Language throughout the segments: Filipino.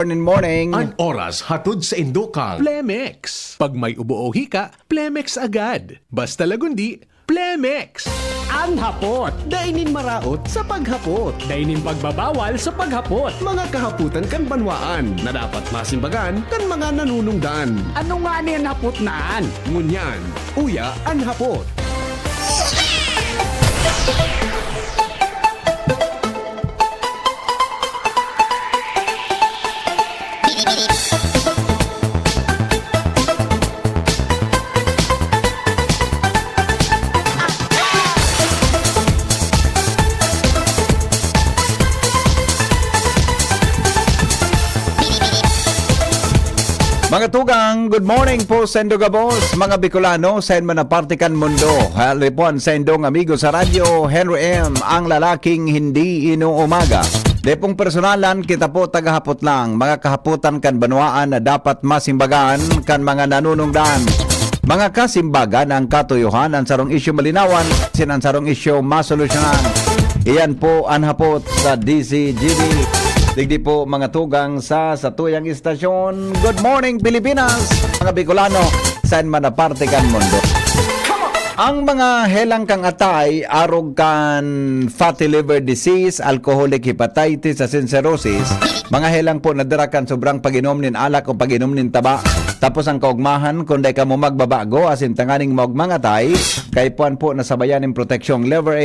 Morning. Ang oras hatod sa Indokal. Plemex. Pag may ubo o hika, Plemex agad. Basta lagundi, Plemex. Ang hapot, dainin maraot sa paghapot. Dainin pagbabawal sa paghapot. Mga kahaputan kan banwaan na dapat masimbagan kan mga nanunungdan. Ano nga niyan hapot naan? Ngunyan, uya ang hapot. Mga tugang, good morning po sa Indogabos, mga Bicolano, sa Manapatikan Mundo. Halipon sa Indong amigo sa radyo, Henry M., ang lalaking hindi inuumaga. Depong personalan, kita po tagahapot lang, mga kahaputan kan banwaan na dapat masimbagan kan mga nanunungdan. Mga kasimbagan ang katuyuhan, ang sarong isyu malinawan, ang sarong isyu masolusyonan. Iyan po ang hapot sa DCGB. Digdi po mga tugang sa tuyang istasyon. Good morning Pilipinas, mga Bicolano, saan man na parte kan mundo. Ang mga helang kang atay, arog kan fatty liver disease, alcoholic hepatitis, asin cirrhosis, mga helang po nadirakan sobrang pag-inom nin alak o pag-inom nin taba. Tapos ang kaugmahan, kung di ka mo magbabago, asin tanganing maugmang atay, kay puan po nasabayan ng proteksyong Liver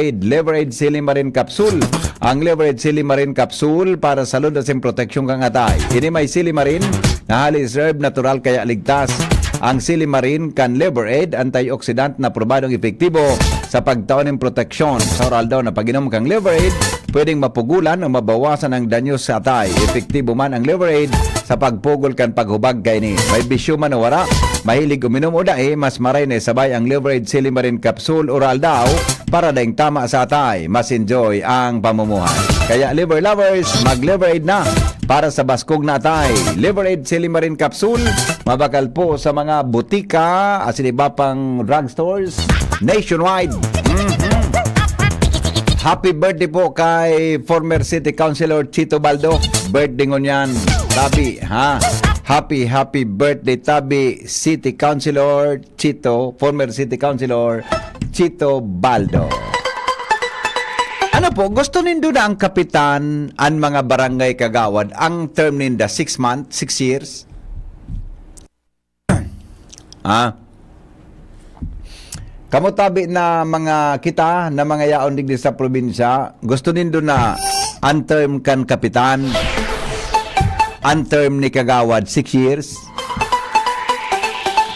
Aid Silimarin Capsule. Ang Liver Aid Silimarin Capsule para salud asin proteksyon kang atay. Ini may Silimarin na halis herb natural kaya ligtas. Ang Silimarin kan Liver Aid, antioxidant na probadong epektibo sa pagtaon ng proteksyon. Sa oral daw na pag-inom kang Liver Aid, pwedeng mapugulan o mabawasan ang danyo sa atay. Epektibo man ang Liver Aid sa pagpugol kan paghubag kay ni. May bisyo man o wara, mahilig uminom o dae, mas maray na sabay ang Liver Aid Silimarin Capsule oral daw para daing tama sa atay. Mas enjoy ang pamumuhay. Kaya liver lovers, mag-Liver Aid na para sa baskog na atay. Liver Aid Silimarin Capsule, mabakal po sa mga butika, asin iba pang drugstores nationwide. Happy birthday po kay former City Councilor Chito Baldo. Birthday ngunyan, Tabi, ha? Happy birthday, Tabi, City Councilor Chito, former City Councilor Chito Baldo. Ano po, gusto nindo na ang kapitan ang mga barangay kagawad ang term ninda 6 months, 6 years? Kamutabi na mga kita na mga yaon digdi sa probinsya, gusto nindo na ang term kan kapitan, ang term ni kagawad 6 years?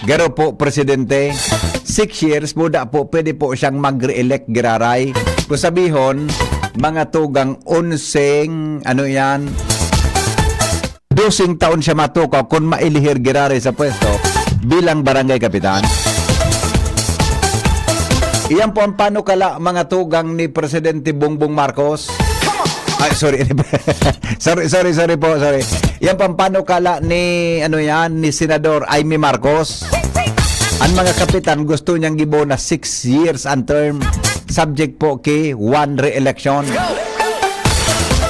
Garo po presidente, 6 years muda po pwede po siyang mag-re-elect giraray. Kung sabihon, mga tugang 11, ano yan, 12 taon siya matukaw kung mailihir giraray sa pwesto bilang barangay kapitan. Iyan po ang panukala mga tugang ni Presidente Bongbong Marcos. Ay, sorry. sorry po. Iyan po ang panukala ni, ni Senador Amy Marcos. Ang mga kapitan gusto niyang gibo na 6 years ang term, subject po kay one re-election.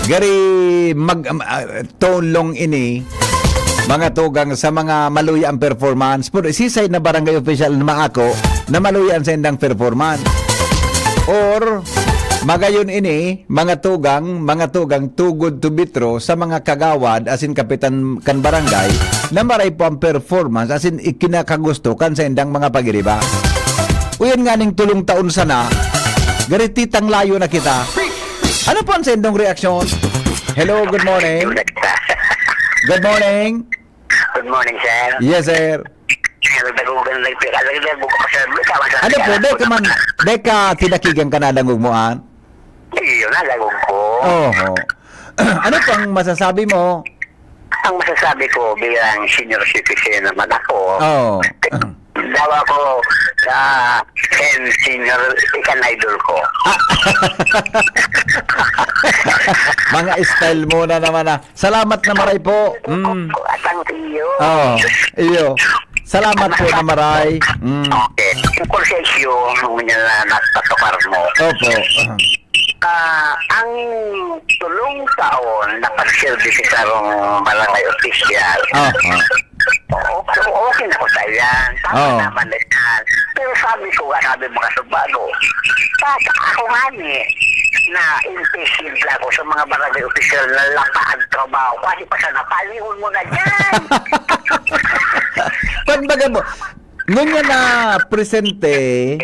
Gari tolong ini mga tugang sa mga maluya ang performance. Pero sisay na barangay official na maako na maluya ang sendang performance. Or magayon ini mga tugang too good to be true sa mga kagawad asin kapitan kan barangay na maray po ang performance asin ikinakagusto kan sa endang mga pagiriba. Uyan nga ning tulong taon sana, garititang layo na kita. Ano po ang sendong reaksyon? Hello, good morning. Good morning. Good morning, sir. Yes, sir. Ano po, deka tinakigan ka na langugmuan? Iyo na, lagong ko. Oo. Ano pang masasabi mo? Ang masasabi ko bilang senior citizen naman ako, daw ako sa senior ikan idol ko. Mga style muna naman na. Salamat na maray po. At ang iyo. Iyo. Salamat po na maray. Okay. Yung konsesyon niya na natatukar mo. Opo. Ang tulong taon na pag-service sa barangay official. Okay na ko sa yan. Tama naman na yan. Pero sabi ko, sabi mga subago, ako nga na impatient lang ako sa mga barangay official na lapaan trabaho. Kasi pa sa napalihon mo na dyan. Pagbaga mo, ngunya na presente,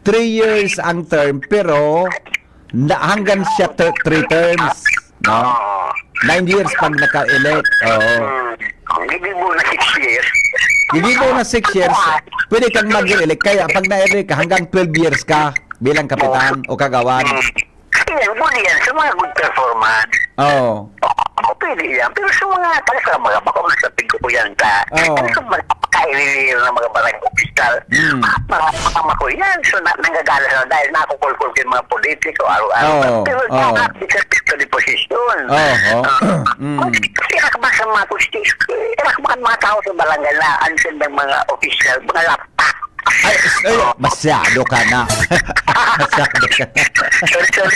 3 years ang term, pero hanggang siya 3 terms. No? 9 years pag naka-elect. Hindi mo na 6 years. Hindi mo na 6 years, pwede kang mag-elect. Kaya pag na-elect ka, hanggang 12 years ka bilang kapitan o kagawan. Yan, muli yan sa mga good performance. Pwede yan. Pero sa mga talaga mga makamasapig ko yan ka. Ano sa mga kaililil ng mga barangay official. Mga mako yan. So nanggagala na dahil nakukulkul yung mga politiko araw-araw. Pero nakapit sa deposisyon. Kasi nakabak sa mga kustis. Nakabak mga tao sa barangay na ansin ng mga official, mga laptop. Ay, masyado ka na. Masyado ka na.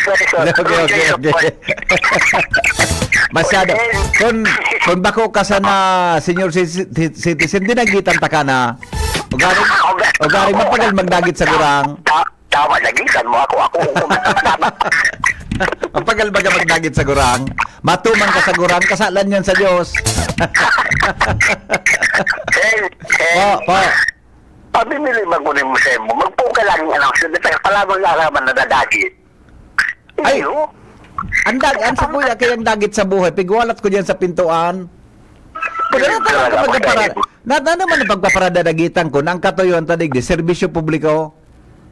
Sorry. Okay. Masyado. Kung bako ka sana senior citizen, dinagitan ta ka na. O garing mapagal magdagit sa gurang. Tama, nagitan mo ako. Mapagal baga magdagit sa gurang. Matuman ka sa gurang, kasalan yan sa Diyos. Po. Pabimili magunin mo sa mo. Magpuka lang yung announcement. Pero pala mo lalaman na dadagit. Ay, ang sa kuya kayang dagit sa buhay. Pigwalat ko diyan sa pintuan. Na naman ang pagpaparada dagitan ko nang katuyuan tadig di serbisyo publiko.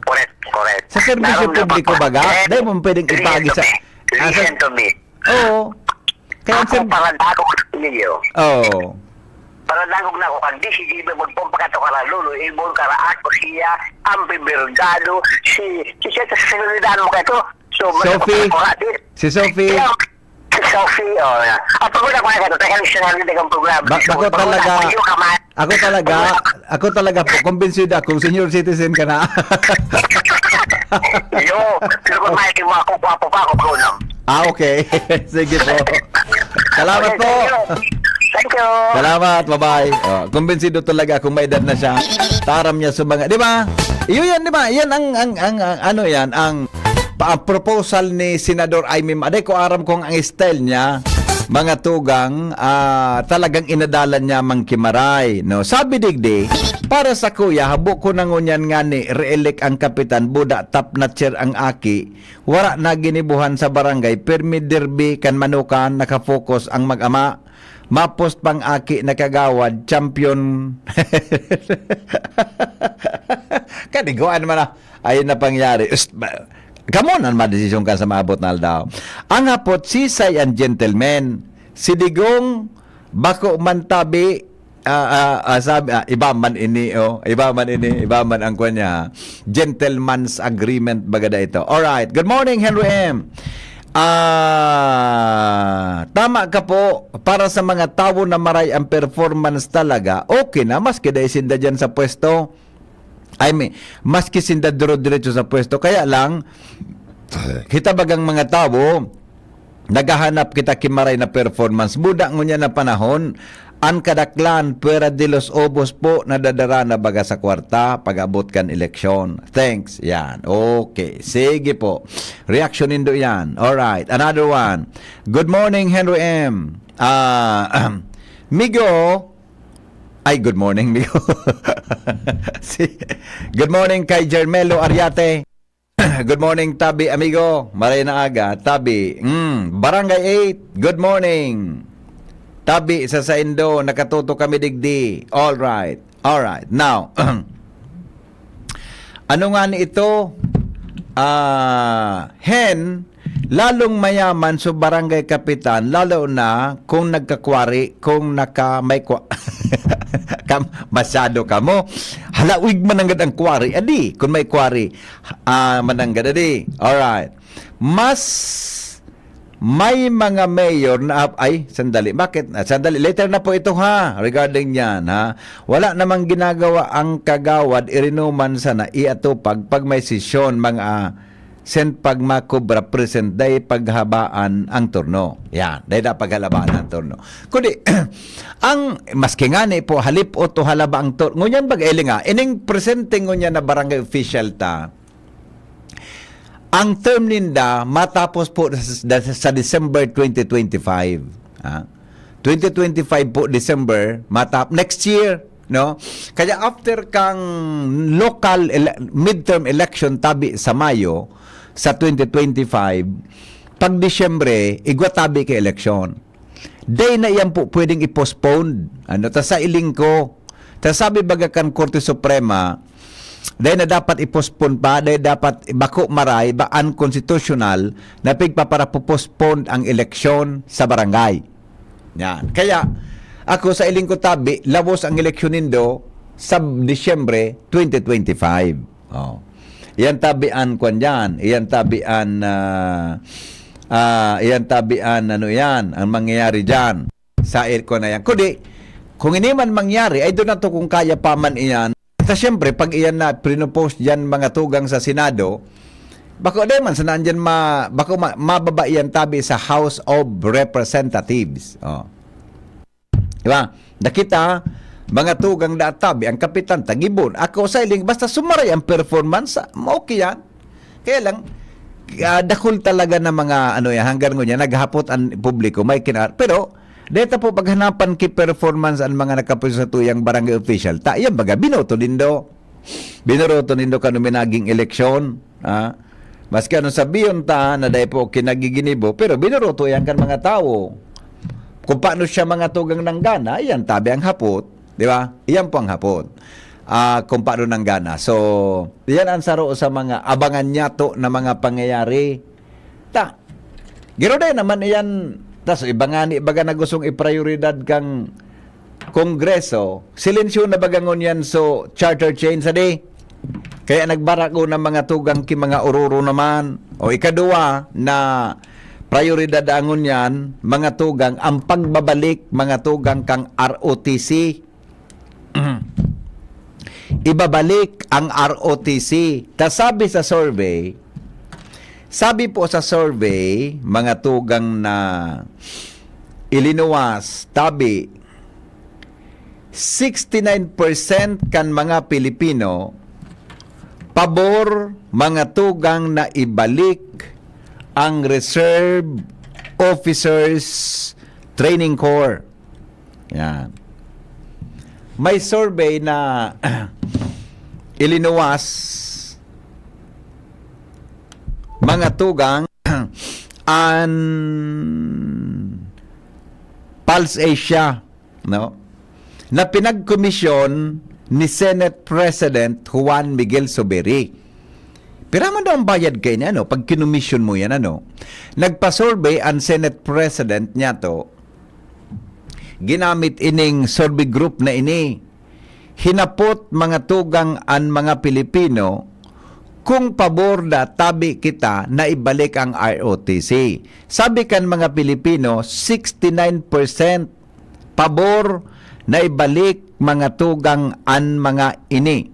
Correct. Sa serbisyo publiko baga, dahil mo pwedeng ipagi sa... Listen to me. Oo. Kaya Ako paradagog ninyo. Oo. Paradagog na ako kandi si Jibe magpompa ka to kara lulo. Ibon kara ako siya. Ampi Bergado. Si siya sa seguridad mo kayo. So, Sophie. Si Sophie. Si Sophie, pagod ako na ito, tayo national din ang programa. Ako talaga po, kumbinsido akong senior citizen ka na. Pero kung mahitin mo ako, guwapo pa ako, Bruno. Okay. Sige po. Salamat po. Thank you. Salamat, bye-bye. Kumbinsido talaga kung may edad na siya. Taram niya sa mga, di ba? Iyon, di ba? Yan ang proposal ni Senador Aimee Aday ko aram kong ang style niya mga tugang talagang inadalan niya mangkimaray no sabi digdi para sa kuya habo ko nangunyan nga ni re-elect ang kapitan buda top notcher ang aki wara na ginibuhan sa barangay permi derby kan manukan nakafocus ang mag-ama mapost pang aki nakagawad champion kanigoan man na ayun na pangyari Kamo nan madesisyon ka sa maabot na aldaw. Ang hapot sisay and gentleman. Si Digong bako man tabi sabi iba man ang kanya. Gentleman's agreement bagada ito. All right. Good morning Henry M. Tama ka po para sa mga tao na maray ang performance talaga. Okay na maski dahil sinda dyan sa pwesto. Maski sinda diretso sa pwesto kaya lang kita bagang mga tao naghahanap kita kimaray na performance buda ngunya na panahon ang kadaklan pwera de los obos po nadadara na baga sa kwarta pag-abot kan eleksyon. Thanks. Yan. Okay. Sige po. Reaction nindo yan. Alright. Another one. Good morning Henry M. Migo Ay, good morning, Migo. Good morning kay Jermelo Ariate. Good morning, Tabi, amigo. Maray na aga. Tabi, Barangay 8, good morning. Tabi, sa Saindo, nakatuto kami digdi. All right. Now, ano nga ni ito? Lalong mayaman sa barangay kapitan, lalo na kung nagkakwari, kung may masyado ka mo. Halawig mananggad ang kwari. Adi, kung may kwari, mananggad adi. Alright. may mga mayor na sandali. Bakit? Sandali. Later na po ito ha. Regarding yan ha. Wala namang ginagawa ang kagawad irinuman sana iatupag pag may sesyon mga sen pag makubra present day paghabaan ang turno. Yan. Day na paghalabaan ang turno. Kundi ang maski nga ni po halip o to halaba ang turno. Ngunyan bag-eli nga. Ining presenting ngunyan na barangay official ta. Ang term ninda matapos po sa December 2025. 2025 po December next year, no? Kaya after kang local midterm election tabi sa Mayo sa 2025, pag Disyembre igwatabi kay election. Day na yan po pwedeng i-postpone. Ta sa iling ko. Ta sabi baga kan Korte Suprema, dahil na dapat i-postpone pa, dahil dapat bako maray ba unconstitutional na pigpapara postpone ang eleksyon sa barangay. Yan. Kaya ako sa iling ko tabi, labos ang eleksyon nindo sa Disyembre 2025. Oh. Iyan tabian kwan yan. Iyan tabian ano yan, ang mangyayari dyan sa aircon na yan. Kundi, kung hindi man mangyari, ay doon na to kung kaya pa man iyan. At siyempre, pag iyan na pinopost dyan mga tugang sa Senado, bako man sa nandyan mababa iyan tabi sa House of Representatives. Oh. Diba? Nakita, mga tugang na tabi, ang kapitan, tagibon. Ako sa iling, basta sumaray ang performance, okay yan. Kaya lang, dakol talaga na mga, hanggang ngunya, naghapot ang publiko, may kinar. Pero, dito po paghanapan ki performance ang mga nakapuso sa tuyang barangay official. Yan baga, binoto nindo. Binoroto nindo kanu minaging eleksyon. Maski ano sabiyon ta na dahil po kinagiginibo, pero binoroto yan kan mga tao. Kung paano siya mga tugang ng gana, yan tabi ang hapot. Di ba? Yan po ang hapot. Kung paano ng gana. So, yan ang saro sa mga abangan nyato na mga pangyayari. Giro din naman yan. Tas ibangani baga na gustong iprioridad kang Kongreso, silensyo na bagangon yan so charter change adi. Kaya nagbarako ng mga tugang ki mga ururo naman. O ikadua na prioridad angon yan, mga tugang ang pagbabalik mga tugang kang ROTC. Ibabalik ang ROTC. Tas sabi po sa survey, mga tugang na ilinuwas, tabi, 69% kan mga Pilipino, pabor mga tugang na ibalik ang Reserve Officers Training Corps. Yan. May survey na ilinuwas, mga tugang an Pulse Asia, no? Na pinagkomisyon ni Senate President Juan Miguel Zubiri. Pero man daw ang bayad kay niya, no? Pag kinumisyon mo yan, nagpa-survey ang Senate President niya to. Ginamit ining survey group na ini. Hinapot mga tugang ang mga Pilipino kung pabor na tabi kita na ibalik ang ROTC. Sabi kan mga Pilipino, 69% pabor na ibalik mga tugang an mga ini.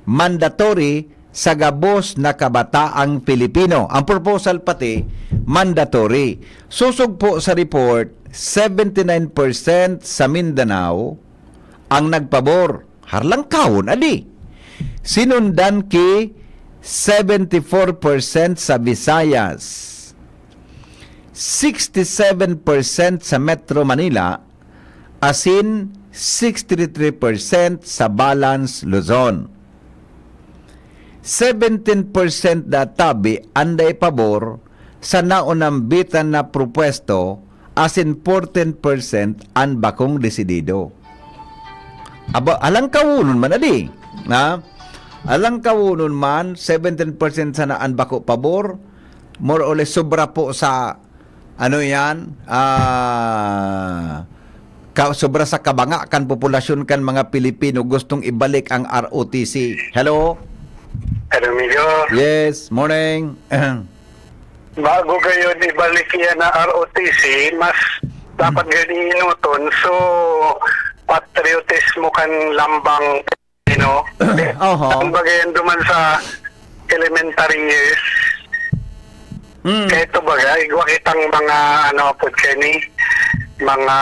Mandatory sa gabos na kabataang Pilipino. Ang proposal pati, mandatory. Susog po sa report, 79% sa Mindanao ang nagpabor. Harlang kawon, adi. Sinundan ki 74% sa Visayas, 67% sa Metro Manila, asin 63% sa Balance Luzon. 17% na tabi anday pabor sa naunambitan na propwesto, asin 14% ang bakong desidido. Alang kawunon man adi, na alang kawunon man, 17% sa naan bako pabor, more or less sobra po sa, sobra sa kabanga kan populasyon kan mga Pilipino gustong ibalik ang ROTC. Hello? Hello, Emilio. Yes, morning. bago gayon ibalik yan na ROTC, mas dapat ganyan inuton. So, patriotismo kan lambang, you know. Oho. Ang bagayan duman sa elementary years. Kaya ito baga, igwa kitang mga, po kani, mga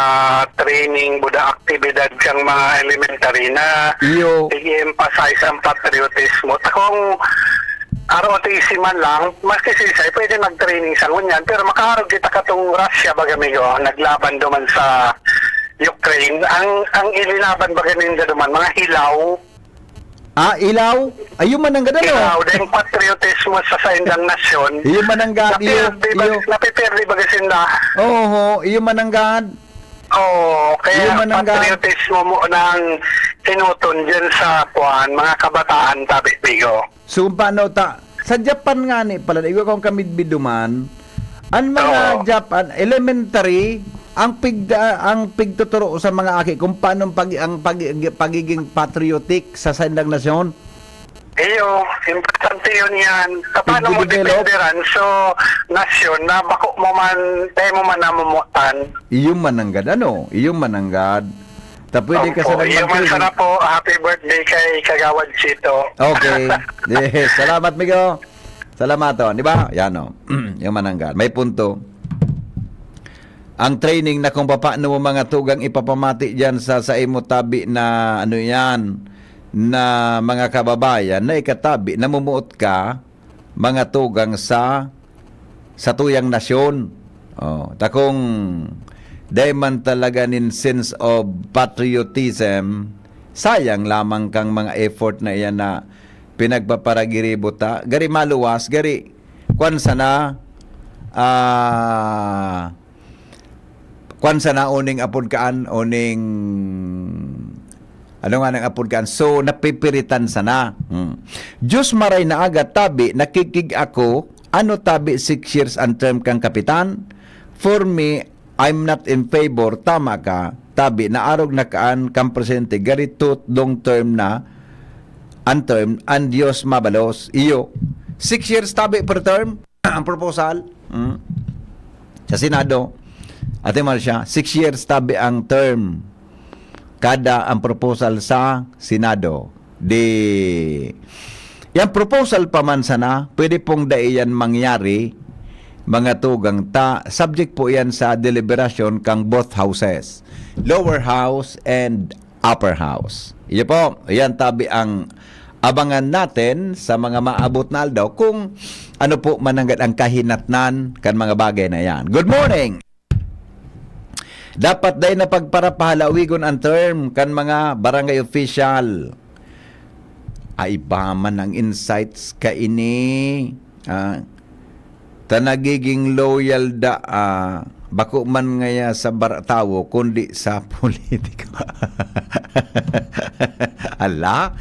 training, buda aktibidad kang mga elementary na Iyo. i-emphasize ang patriotismo. Takong ROTC man lang, mas kasi pwede mag-training sa ngunyan, pero makaharap kita katong Russia bagamigo, naglaban duman sa Ukraine. Ang ililaban baganinda duman, mga hilaw. Ilaw? Ayun man ang gadano. Hilaw, dahil patriotismo sa saindang nasyon. Iyo mananggad, iyo. Napiperdi bagasinda. Oo, iyo mananggad. Oo, kaya Yung manangga- patriotismo mo ng tinuton dyan sa mga kabataan tabi bigo. So paano sa Japan nga ni pala igo kong kamid biduman ang mga Oo. Japan elementary ang pigtuturo sa mga aki kung paano pagiging patriotic sa sandang nasyon. Iyo, importante yun yan. Paano mo I-develop? dependeran so nasyon na bako mo man, tayo mo man namumutan. Iyong mananggad iyong mananggad ta pwede ka sa Iyo man sana po, happy birthday kay Kagawad Chito. Okay. Yes, salamat Migo. Salamat di ba? Yan yung mananggad. May punto. Ang training na kung paano mo mga tugang ipapamati diyan sa imo tabi na yan na mga kababayan na ikatabi namumuot ka mga tugang sa tuyang nasyon. Takong dayman talaga nin sense of patriotism, sayang lamang kang mga effort na iyan na pinagpaparagiribo ta. Gari maluwas, gari kwan sana uning apod kaan, uning ano nga nang apod kaan, so napipiritan sana. Diyos maray na aga tabi, nakikig ako, ano tabi 6 years ang term kang kapitan? For me, I'm not in favor, tama ka, tabi, naarog na kaan kang presente, garitot dong term na, ang term, ang Diyos mabalos, iyo. 6 years tabi per term, ang proposal, sa Senado, Ate Marcia, 6 years tabi ang term kada ang proposal sa Senado. Yang proposal pa man sana, pwede pong daiyan mangyari, mga tugang subject po yan sa deliberation kang both houses, lower house and upper house. Iyo po, yan tabi ang abangan natin sa mga maabot na aldaw kung ano po mananggad ang kahinatnan kan mga bagay na yan. Good morning! Dapat day na pagparapahalawigon ang term kan mga barangay official. Ay ba man ang insights ka ini? Tanagiging loyal bako man ngaya sa baratawo kundi sa politiko. Hala.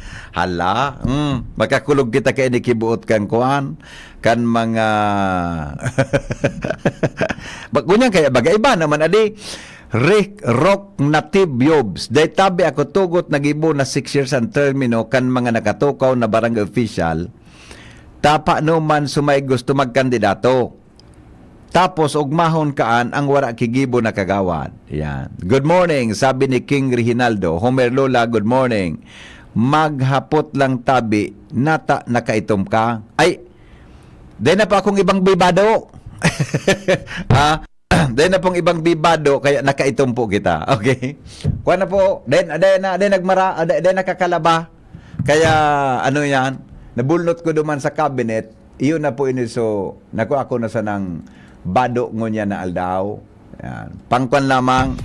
Makakulog kita kay ni kibuot kan kuan kan mga bagunya kaya bagay ba naman adi rock native yobs. Day tabi ako tugot nagibo na 6 years ang termino kan mga nakatukaw na barangay official. Tapa no man sumay gusto magkandidato. Tapos ugmahon kaan ang wara kigibo na kagawad. Yan. Good morning, sabi ni King Reginaldo. Homer Lola, good morning. Maghapot lang tabi, nata nakaitom ka. Ay, day na pa akong ibang bibado. Day na pong ibang bibado, kaya nakaitom po kita. Okay? Kuha na po, day nakakalaba. Kaya, ano yan, nabulnot ko duman sa cabinet, iyon na po iniso, ako na sa nang bado ngunya na aldaw. Yan. Pangkwan lamang,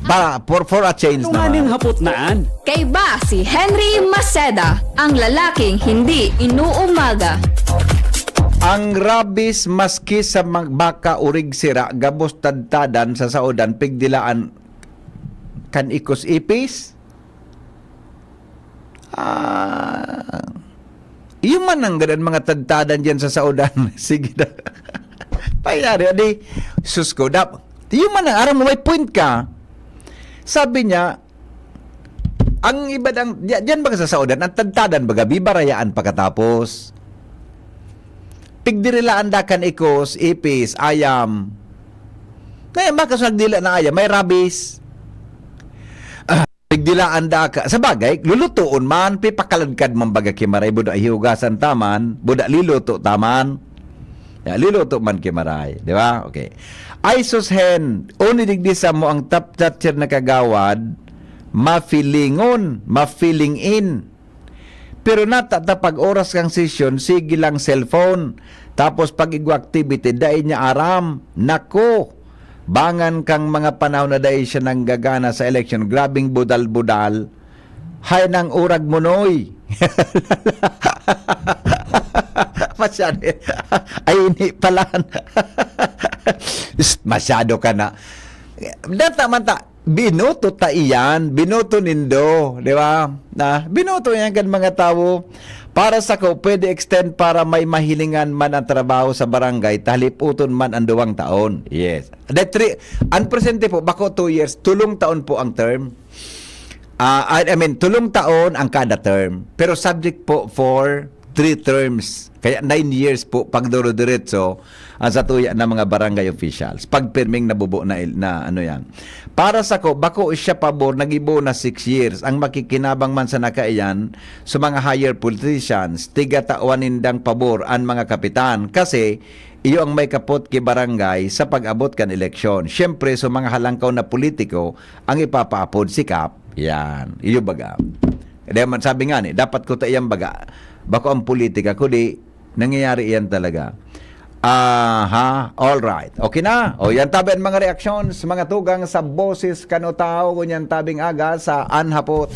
for a change Tunganing naman. hapot naan. Kay ba si Henry Maceda, ang lalaking hindi inuumaga. Ang rabies maski sa magbaka urig sira, gabos tadtadan sa saudan, pigdilaan kan ikos ipis. Yung man ang ganun mga tadtadan dyan sa saudan. Sige na. Payari, adi, sus ko, yung man ang araw mo, may point ka. Sabi niya, ang iba dyan baga sa saudan, ang tadtadan baga, bibarayaan pagkatapos. pigdirilaan da kan ikos, ipis, ayam. Kaya makas nagdila na ayam, may rabies. Pigdilaan da ka. Sa bagay, lulutuon man, pipakaladkad man baga kimaray, buda hiugasan taman, buda liluto taman. Liluto man kimaray. Di ba? Okay. Ay sus hen, unidigdi sa mo ang top toucher na kagawad, ma-feelingon, ma-feeling in. Pero pag oras kang session, sige lang cellphone. Tapos pag igwa activity, dahil niya aram. Nako, bangan kang mga panahon na dahil siya nang gagana sa election. Grabing budal-budal. Hay nang urag munoy. Masyado. Ay, hindi pala. Masyado ka na. Data man ta. Binoto ta iyan, binoto nindo, di ba? Binoto yan kan mga tao. Para sa ko, pwede extend para may mahilingan man ang trabaho sa barangay, taliputon man ang 2 taon. Yes. Ang presente po, bako 2 years, tulong taon po ang term. Tulong taon ang kada term. Pero subject po for 3 terms. Kaya 9 years po pag duro-diretso ang satuya ng mga barangay officials. Pag pirming nabubo na ano yan. Para sa ko, bako siya pabor, nagibo na 6 years. Ang makikinabang man sa nakaiyan, sa mga higher politicians, tiga tawanindang pabor ang mga kapitan. Kasi, iyo ang may kapot ki barangay sa pag-abot kan eleksyon. Siyempre, sa mga halangkaw na politiko, ang ipapaapod si Kap. Yan. Iyo baga. Kaya man sabi nga ni, dapat ko taiyang baga. Bako ang politika, kundi nangyayari yan talaga. All right. Okay na. O yan tabi ang mga reactions, mga tugang sa boses kanutaw, kunyan tabing aga sa Anhapot.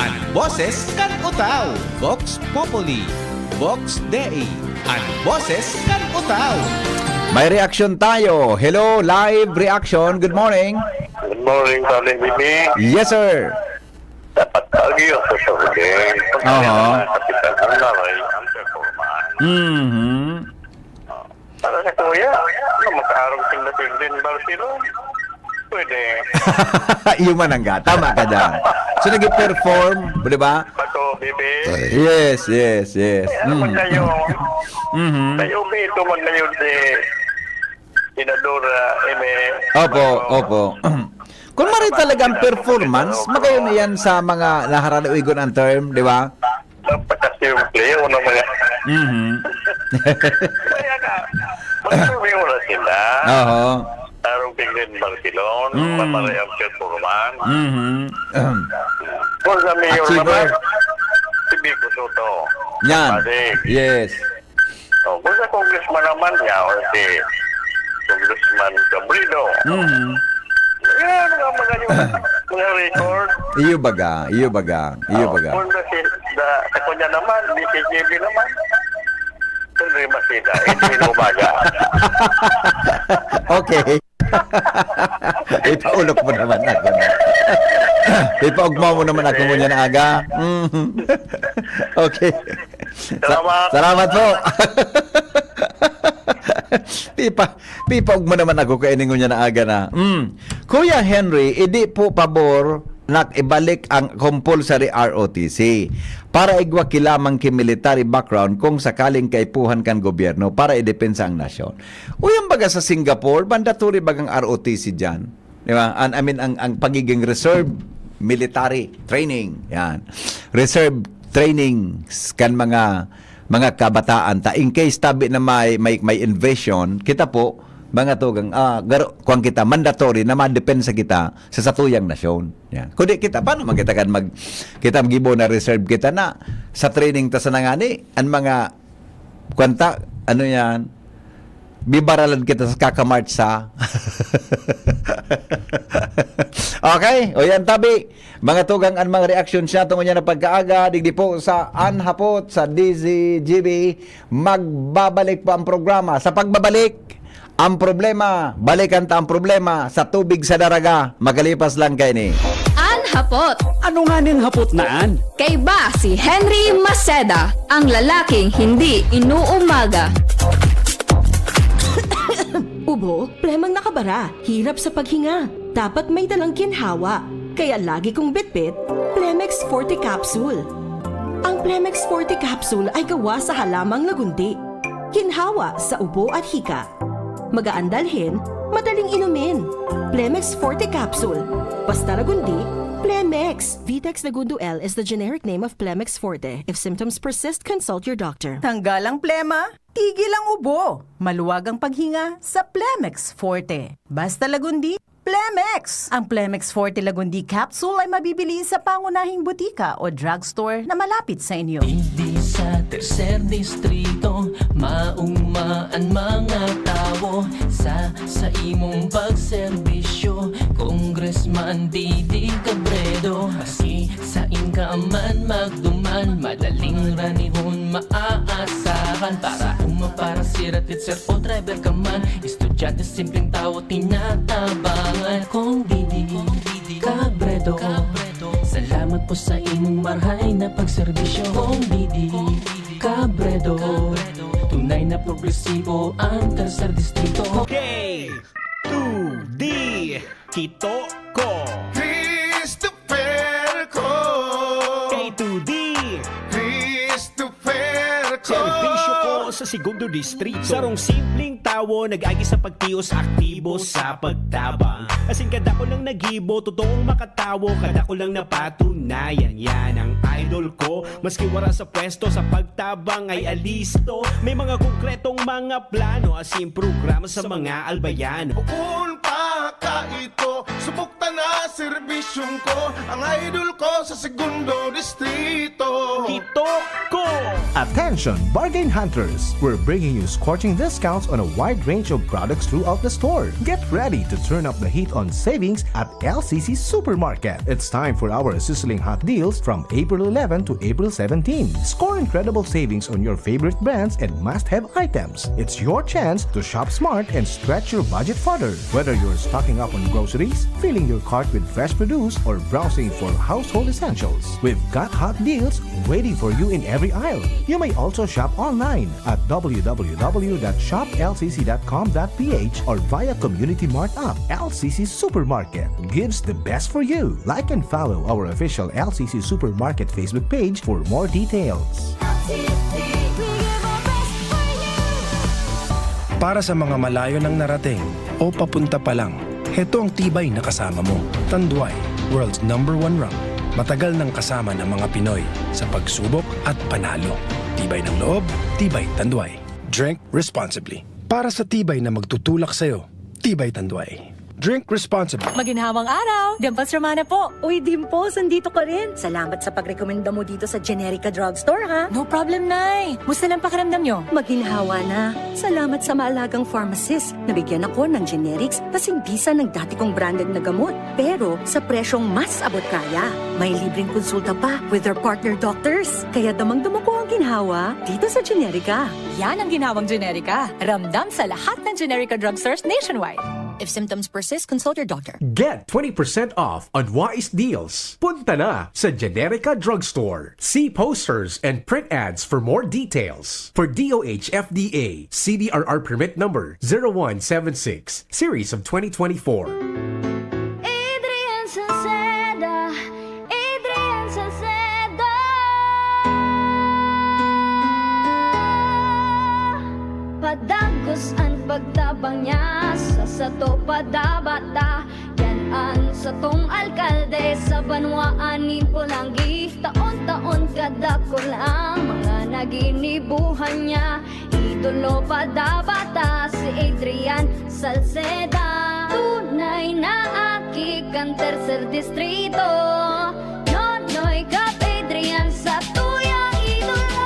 Ang boses kan utaw, Vox Populi, Vox Dei. Ang boses kan utaw. May reaction tayo. Hello, live reaction. Good morning. Good morning, Tony Bibi. Yes, sir. Dapat lagi yung susunodin. Aha. Kapitan ng lalay ang performance. Para sa kuya, makaarong tingin Barcelona. Pwede. Yung manangga. Tama ka dyan. So, nag-perform, di ba? Bato, Bibi. Yes. Ano man kayo? Tayo, ito man kayo si Senadora Eme. Opo. Kung mari talagang performance, magayon na yan sa mga naharaliwigon ang term, di ba? Dapat kasi yung play, ano mga... Kaya ka, mag-survey mo na sila. Oo. Tarong tingin Barcelona, mamaray ang performance. Kung sa mayor Achiever. naman, si Bico Soto. Yan. Madig. Yes. Kung sa congressman naman niya, o si Congressman Cabrido. Yan, mga record. Iyo baga. Kung sa kunya naman, BCJB naman. Hindi masida, hindi umaga. Okay. Ipaulok mo naman ako. Ipaugma mo naman ako muna na aga. Okay. Salamat po. Pipaugma naman ako kaya ningon niya na aga na. Kuya Henry, hindi po pabor na ibalik ang compulsory ROTC para igwaki lamang ki military background kung sakaling kaipuhan kan gobyerno para idepensa ang nasyon. Uyang baga sa Singapore, mandatory bagang ROTC dyan. Di ba? Ang pagiging reserve military training. Yan. Reserve training kan mga kabataan. In case tabi na may invasion, kita po, mga tugang, kung kita, mandatory na madepensa kita sa satuyang nasyon. Yan. Kundi kita, paano kita kita magibo na reserve kita na sa training ta sa nangani, ang mga, kwanta, ano yan, bibaralan kita sa kakamarch sa. Okay, o yan tabi. Mga tugang ang mga reaction siya tungo niya na pagkaaga, digdi po sa Anhapot, sa DZGB, magbabalik pa ang programa. Sa pagbabalik, ang problema, balikan ta ang problema sa tubig sa daraga. Magalipas lang kay ni. Anhapot. Ano nga ning hapot naan? Kay ba si Henry Maceda, ang lalaking hindi inuumaga. Ubo, plemang nakabara, hirap sa paghinga. Dapat may dalang ginhawa. Kaya lagi kong bitbit, Plemex Forte Capsule. Ang Plemex Forte Capsule ay gawa sa halamang lagundi. ginhawa sa ubo at hika. Magaan dalhin, madaling inumin. Plemex Forte Capsule. Basta lagundi, Plemex. Vitex Lagundo L is the generic name of Plemex Forte. If symptoms persist, consult your doctor. Tanggal ang plema, tigil ang ubo. Maluwag ang paghinga sa Plemex Forte. Basta lagundi, Plemex! Ang Plemex Forte Lagundi Capsule ay mabibili sa pangunahing butika o drugstore na malapit sa inyo. Hindi sa tercer distrito, maugmaan mga tao sa imong pagserbisyo. Congressman Didi Cabredo, maski sa inkaman magduman, madaling ranihon maaasahan. Para para siratit sir o driver ka man, estudyante simpleng tao tinatabangan. Kung Didi Cabredo, salamat po sa imong marhay na pagserbisyo. Kung Didi Cabredo, tunay na progresibo ang tercer distrito. Okay, 2D, Kito ko. Christopher ko. K2D, Christopher ko. serbisyo ko sa segundo distrito. Sarong simpleng tawo, nag-agi sa pagtiyos, aktibo sa pagtabang. Kasing kada ko lang nagibo, totoong makatawo, kada ko lang napatunayan. Yan ang idol ko, maski wala sa pwesto, sa pagtabang ay alisto. May mga konkretong mga plano, asim programa sa mga albayano. Bukun pa ka ito, subukta na serbisyong ko, ang idol ko sa segundo distrito. Kito ko! Attention, bargain hunters! We're bringing you scorching discounts on a wide range of products throughout the store. Get ready to turn up the heat on savings at LCC Supermarket. It's time for our sizzling hot deals from April 11 to April 17. Score incredible savings on your favorite brands and must-have items. It's your chance to shop smart and stretch your budget further. Whether you're stocking up on groceries, filling your cart with fresh produce, or browsing for household essentials, we've got hot deals waiting for you in every aisle. You may also shop online at www.shoplcc.com.ph or via Community Mart app. LCC Supermarket gives the best for you. Like and follow our official LCC Supermarket Facebook page for more details. Para sa mga malayo nang narating o papunta pa lang, heto ang tibay na kasama mo. Tanduay, world's #1 rank. Matagal nang kasama ng mga Pinoy sa pagsubok at panalo. Tibay ng loob, tibay Tanduay. Drink responsibly. Para sa tibay na magtutulak sa'yo, tibay Tanduay. Drink responsibly. Maginhawang araw! Dimples Romana po. Uy, Dimples, andito ka rin. Salamat sa pagrekomenda mo dito sa Generica Drugstore, ha? No problem, Nay. Musta lang pakiramdam nyo? Maginhawa na. Salamat sa maalagang pharmacist. Nabigyan ako ng generics kasing bisa ng dati kong branded na gamot. Pero sa presyong mas abot kaya. May libreng konsulta pa with their partner doctors. Kaya damang-damo ko ang ginhawa dito sa Generica. Yan ang ginhawang Generica. Ramdam sa lahat ng Generica Drugstores nationwide. If symptoms persist, consult your doctor. Get 20% off on Wise Deals. Punta na sa Generica Drugstore. See posters and print ads for more details. For DOH FDA, CDRR permit number 0176, series of 2024. Adrian Salceda, Adrian Salceda. Padagos ang pagtabang niya sa sato padabata. Yan ang satong alkalde sa banwaan Pulangi. Taon-taon kadako lang mga naginibuhan niya. Idolo padabata si Adrian Salceda. Tunay na aki kang tercer distrito. Nonoy kap Adrian sa tuyang idolo.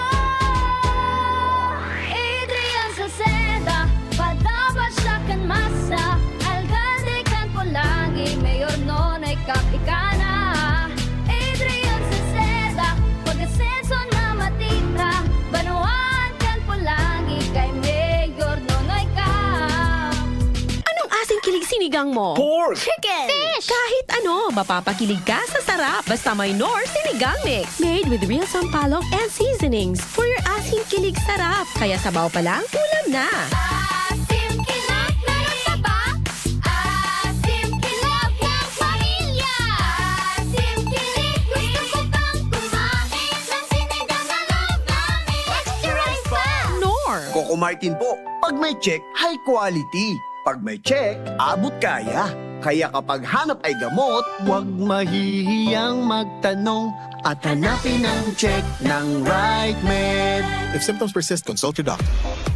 Adrian Salceda, padabat siya kan masa. Alcalde kan Pulangi, mayor nonoy kap ikana. Adrian Salceda, pag-asenso na matita. Banuan kan Pulangi, kay mayor nonoy kap. Anong asing kilig sinigang mo? Pork! Chicken! Fish! Kahit ano, mapapakilig ka sa sarap. Basta may Nor Sinigang Mix. Made with real sampalok and seasonings for your asing kilig sarap. Kaya sabaw pa lang, ulam na. Asim kilap, meron pa ba? Asim kilap ng pamilya. Asim kilig, gusto ko pang kumain ng sinigang na loob namin. Extra rice pa! Nor! Kung Martin po. Pag may check, high quality. Pag may check, abot kaya. Kaya kapag hanap ay gamot, huwag mahihiyang magtanong at hanapin ang check ng right med. If symptoms persist, consult your doctor.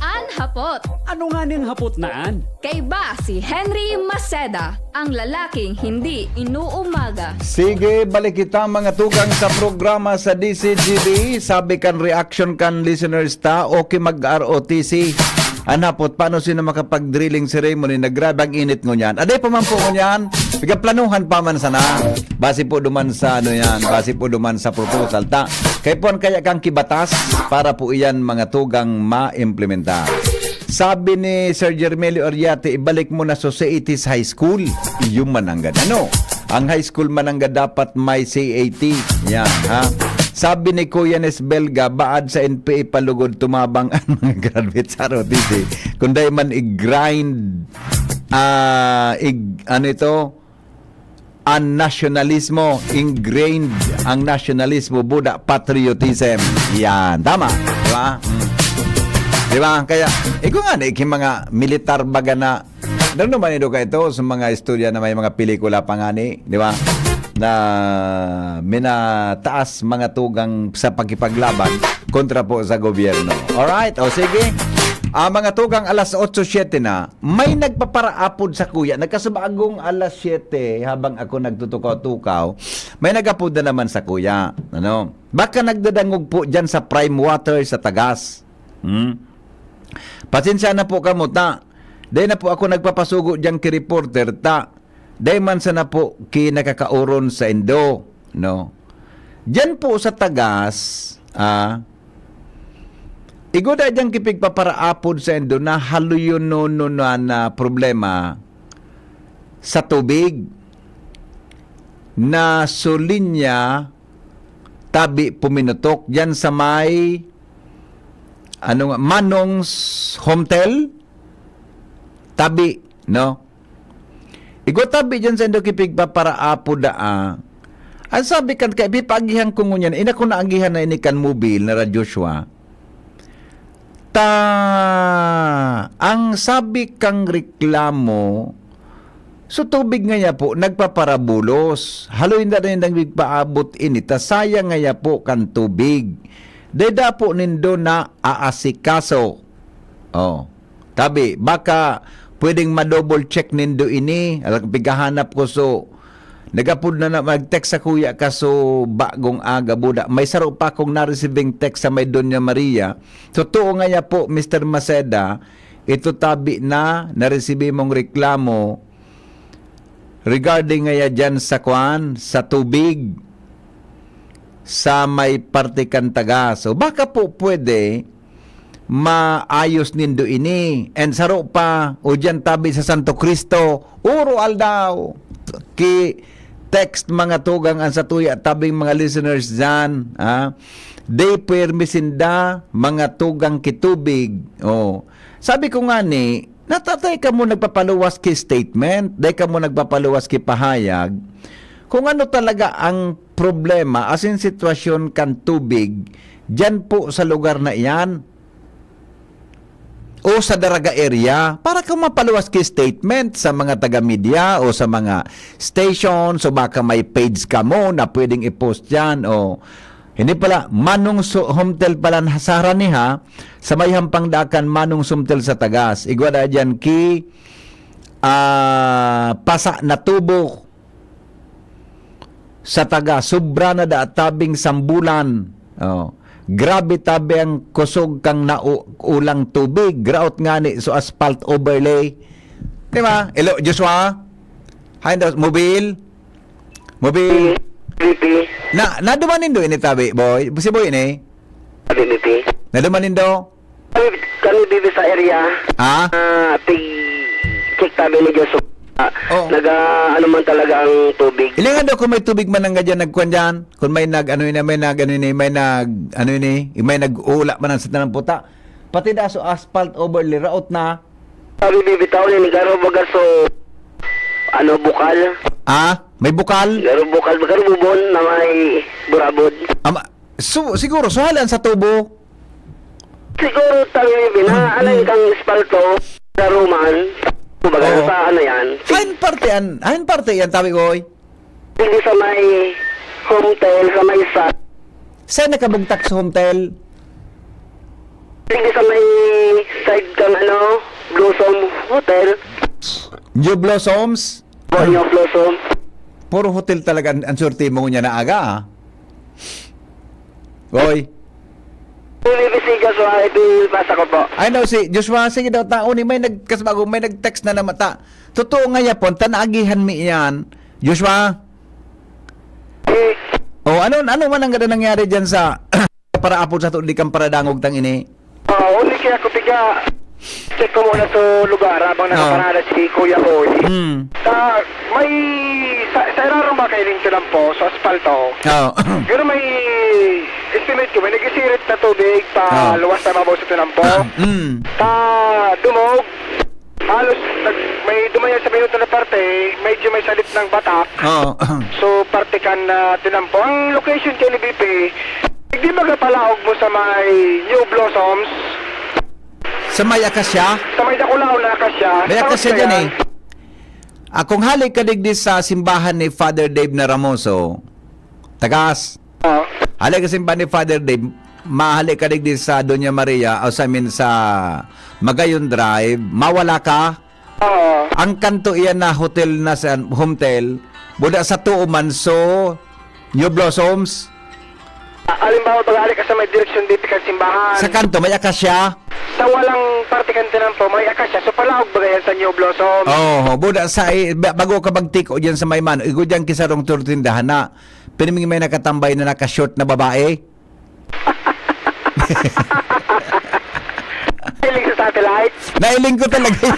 An hapot. Ano nga ning hapot naan? Kay ba si Henry Maceda, ang lalaking hindi inuumaga. Sige, balik kita mga tugang sa programa sa DCGB. Sabi kan reaction kan listeners ta, okay mag-ROTC. Anapot, paano sino makapag-drilling ceremony na grabe ang init ngo niyan? Aday pa man po ngo niyan. Planuhan pa man sana. Base po duman sa ano yan, base po duman sa proposal ta. Kaya po kaya kang kibatas para po iyan mga tugang ma-implementa. Sabi ni Sir Jermelio Oriate, ibalik mo na sa 80s high school. Yung mananggad. Ano? Ang high school mananggad dapat may CAT. Yan, ha? Sabi ni Kuya Nes Belga, baad sa NPA palugod tumabang ang mga graduate sa ROTC. Kunday man i-grind, ano ito, ang nationalismo, ingrained ang nationalismo, buda patriotism. Yan, tama. Diba? Diba? Kaya, ikaw nga, mga militar baga na, naman ito ka ito sa mga istorya na may mga pelikula pa nga ni, di ba? Na minataas mga tugang sa pagkipaglaban kontra po sa gobyerno. Alright, o sige. Mga tugang alas 8:07 na, may nagpaparaapod sa kuya. Nagkasabagong alas 7 habang ako nagtutukaw-tukaw, may nagapod na naman sa kuya. Ano? Baka nagdadangog po dyan sa prime water sa tagas. Pasensya na po kamo ta. Dahil na po ako nagpapasugo dyan ki reporter ta. Dahil man sana po ki nakakauron sa Indo. No? Diyan po sa tagas, igoda dyan kipigpaparaapod sa Indo na haluyon na problema sa tubig na sulinya tabi puminutok dyan sa may Manong's Hotel tabi, no? Igo tabi dyan sa Indo kipigpaparaapod ang sabi kan kay bipagihan ko ngunyan, ina ko naagihan na inikan mobil na Joshua. Ang sabi kang reklamo, so tubig nga po, nagpaparabulos. Haloy na rin nang bigpaabot inita, sayang nga po kan tubig. Deda po nindo na aasikaso. Oh, tabi, baka pwedeng ma-double check nindo ini. Alam, pigahanap ko so, nagapod na mag-text sa kuya ka so bagong aga buda. May saro pa akong na-receiving text sa may Doña Maria. So tuo nga ya po, Mr. Maceda, ito tabi na na-receive mong reklamo regarding nga ya dyan sa kwan, sa tubig, sa may partikan taga. So baka po pwede maayos nindo ini. And saro pa, o dyan tabi sa Santo Cristo, uro aldaw, ki text mga tugang ang sa tuya tabing mga listeners dyan, they permisinda mga tugang kitubig. Oh. Sabi ko nga ni, natatay ka mo nagpapaluwas ki statement, day ka mo nagpapaluwas ki pahayag, kung ano talaga ang problema as in sitwasyon kan tubig, dyan po sa lugar na iyan, o sa Daraga area, para kang mapaluwas ki statement sa mga taga-media o sa mga station, so baka may page ka mo na pwedeng i-post dyan, o hindi pala, Manong Sumtel pala hasara niha, sa may hampang dakan Manong Sumtel sa tagas, igwada dyan ki pasa na tubo sa taga, sobra na da tabing sambulan, grabe tabi ang kusog kang naulang tubig. Graot nga ni so asphalt overlay. Diba? Hello, Joshua? Hi, Mobil? Mobil? Nadumanin do ini tabi, boy? Si boy ini? Nadumanin do? Kami dito sa area. Check tabi ni Joshua. Ano man talaga ang tubig. Ilangan daw kung may tubig man nga dyan, nagkuhan dyan. Kung may may nag-ula man sa tanang puta. Pati da so asphalt overlay, raot na. Sabi bibitaw ni Garo baga so, bukal. May bukal? Garo bubon na may burabod. Siguro, so halan sa tubo. Siguro tayo alay kang espalto sa Roman. Kumbaga sa ano yan. Hain parte yan, tabi ko. Hindi sa may hotel, sa may sa. Saan nakabugtak sa hotel? Hindi sa may side kang Blossom Hotel. New Blossoms? New Blossom. Puro hotel talaga ang surti mo niya na aga, ha? Goy. Pinibisiga so basa ko po. I know, si Joshua, sige daw, taon may nag-text na mata. Totoo nga yapon, tanaagihan mi yan. Joshua? Ano man ang ganda nangyari dyan sa para apod sa tundi kang paradangog tang ini? Uli kaya ko tiga check ko muna sa lugar habang nakaparada si Kuya Boy. May sa irarong ba kayo rin lang po sa asfalto? Pero may estimate ko, may nagisirit na tubig pa luwas na mabaw sa tinampo. Dumog. Halos may dumayan sa minuto na parte, medyo may salit ng batak. So parte kan na tinampo. Ang location kay ni BP, hindi ba kapalaog mo sa may New Blossoms? Sa may Akasya? Sa may Dakulao na Akasya. May Akasya dyan eh. Kung halik ka digdi sa simbahan ni Father Dave na Ramoso, tagas. Halik ka simbahan ni Father Dave, mahalik ka digdi sa Doña Maria, o sa Magayon Drive, mawala ka. Ang kanto iyan na hotel na sa hotel, buda sa Tuuman, so New Blossoms. Alimbawa, pag-alik ka sa may direksyon dito ka simbahan. Sa kanto, may Akasya. Sa walang parte kantinan po, may Akasya. So palaog ba yan sa New Blossom? Buda sa bago ka magtiko dyan sa may mano, igo dyan kisarong turtindahan na piniming may nakatambay na nakashort na babae. Nailing sa satellite? Nailing ko talaga.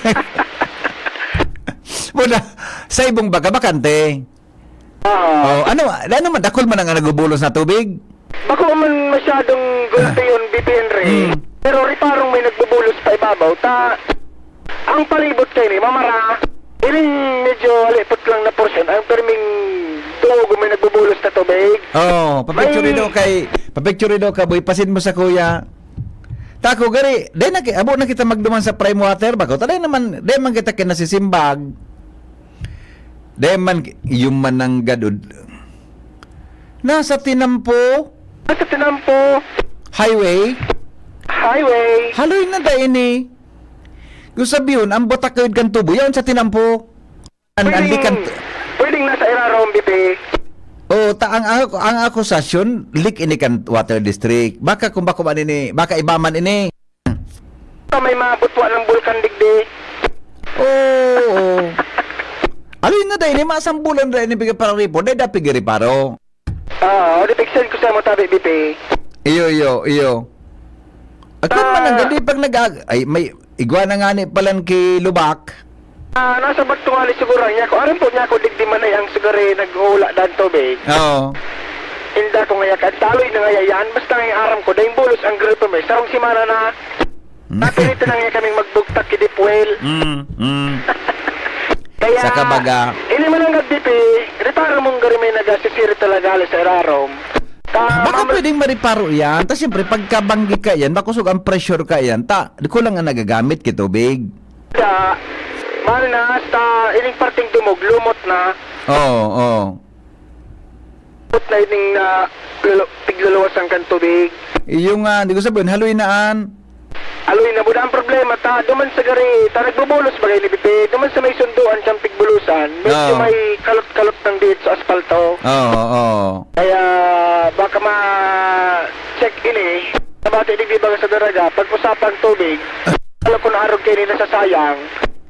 Buda, sa ibong baga, bakante. Ano man, dakol man ang nagubulos na tubig? Bako man masyadong gulpi yun, BP Henry. Pero riparong may nagbubulos pa ibabaw. Ang palibot kayo ni Mamara, iling medyo alipot lang na portion. Ang perming tuog may nagbubulos na tubig. Papicture daw ka, boy. Pasin mo sa kuya. Tako, gari, abo na kita magduman sa prime water. Bako, talay naman kita kinasisimbag. Yung manang gadod. Nasa tinampo. Highway. Haloy na da ini. Kung sabihin, ang botakod kan tubo, yan sa tinampo. Pwedeng nasa irarong, BP. Ang akusasyon, leak ini kan water district. Baka ibaman ini. May mabutwa ng bulkan digdi. Haloy na da ini, masambulan da ini bigay para report, da pigay reparo. Dipixel ko sa mo tabi, BP. Iyo. Akan man ang gandi pag may iguana nga ni palan kay Lubak. Nasa bagtungali siguro niya ko. Aram po niya ko digdi man ay ang sigari nag-uula dan tubig. Inda ko ngayakan. Taloy na ngayayan. Basta ngayang aram ko. Dahil bulos ang grupo may. Sarong simana na. Napilito na nga kaming magbugtak kay Dipwell. Kaya, sa kabaga. Ini man ang BP, reparo mong gari may nagasisiri talaga sa irarom. Baka pwedeng mariparo yan. Ta siyempre, pagkabanggi ka yan, bakusog ang pressure ka yan, di ko lang nga nagagamit kay tubig. Mahal na, ining parting dumog, lumot na. Lumot na ining tigluluwasan kan tubig. Yung di ko sabihin, haloy naan. Aloy na buda ang problema duman sa gari nagbubulos bagay ni BP duman sa may sunduan siyang pigbulusan medyo may kalot-kalot ng dito sa asfalto. Kaya baka ma-check ini nabati di ba sa daraga pag usapang tubig alam ko na arog kayo na sasayang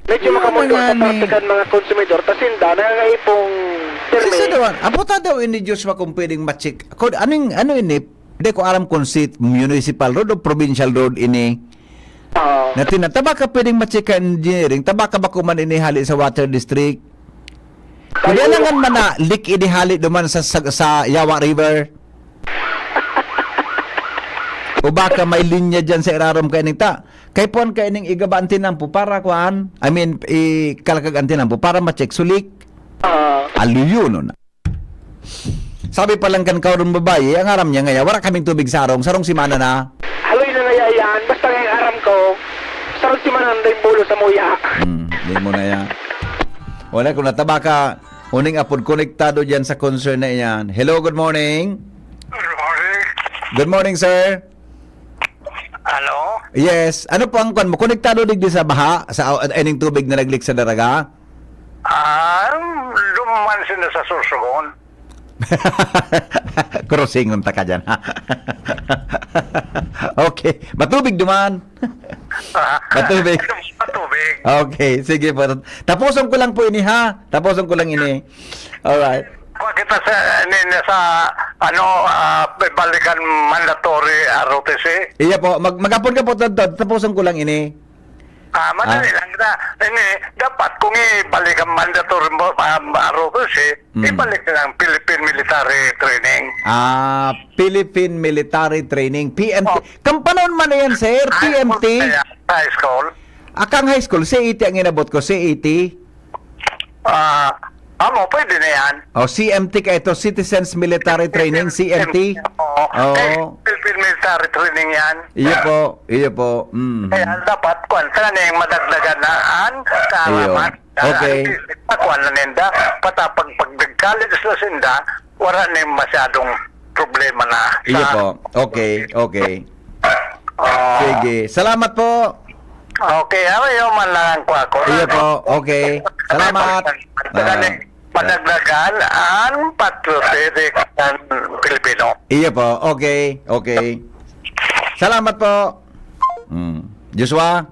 medyo makamundo sa partikan mga konsumidor tasinda nangangaipong perme. Abota daw ini Diyos kung pwedeng ma-check ano ini di ko aram kung municipal road o provincial road ini. Taba ka pwedeng ma-check ka engineering, taba ka ba kuman inihali sa water district? Kailangan man na leak inihali duman sa Yawa River. O baka may linya dyan sa irarom ka ining kay puan ka ining igaba antinampo para kuan, ikalakag antinampo para ma-check sulik. Aliyo no na. Sabi palang kan kauron babae, ang aram niya ngaya, wala kaming tubig sarong simana na. Haloy na ngayayan, basta ultima nanday pulo sa muya. Hindi mo na yan. Wala, kung nataba ka, uning apod konektado dyan sa concern na yan. Hello, good morning. Good morning. Good morning, sir. Ano? Yes. Ano po ang kwan mo? Konektado digdi sa baha? Sa ining tubig na naglik sa daraga? Lumaman sila sa susugon. Crossing ng taka dyan. Okay. Matubig duman. Matubig. Matubig. Okay. Sige po. Tapusin ko lang po ini ha. Tapusin ko lang ini. Alright. Kita sa balikan mandatory ROTC. Iya po. Magapon ka po. Tapusin ko lang ini. Madali lang na. Dapat kung ibalik ang mandatory ROTC, ibalik na ang Philippine Military Training. Philippine Military Training. PMT. Kampanon man na yan, sir. PMT. High school. Akang high school. CET ang inabot ko. CET. Pwede na yan. CMT ka ito. Citizens Military Training. CMT. Philippine Military Training yan. Iyo po. Kaya dapat kuwan na yung madagdagan na kaalaman. Okay. Kuwan na ninda. Pag nag-college na sinda, wala na yung masyadong problema na. Iyo po. Okay. Sige. Salamat po. Okay. Ayaw man lang ang kwako. Iyo po. Okay. Salamat. Padagdagan ang patriotic ng Pilipino. Iyo po. Okay. Salamat po. Joshua?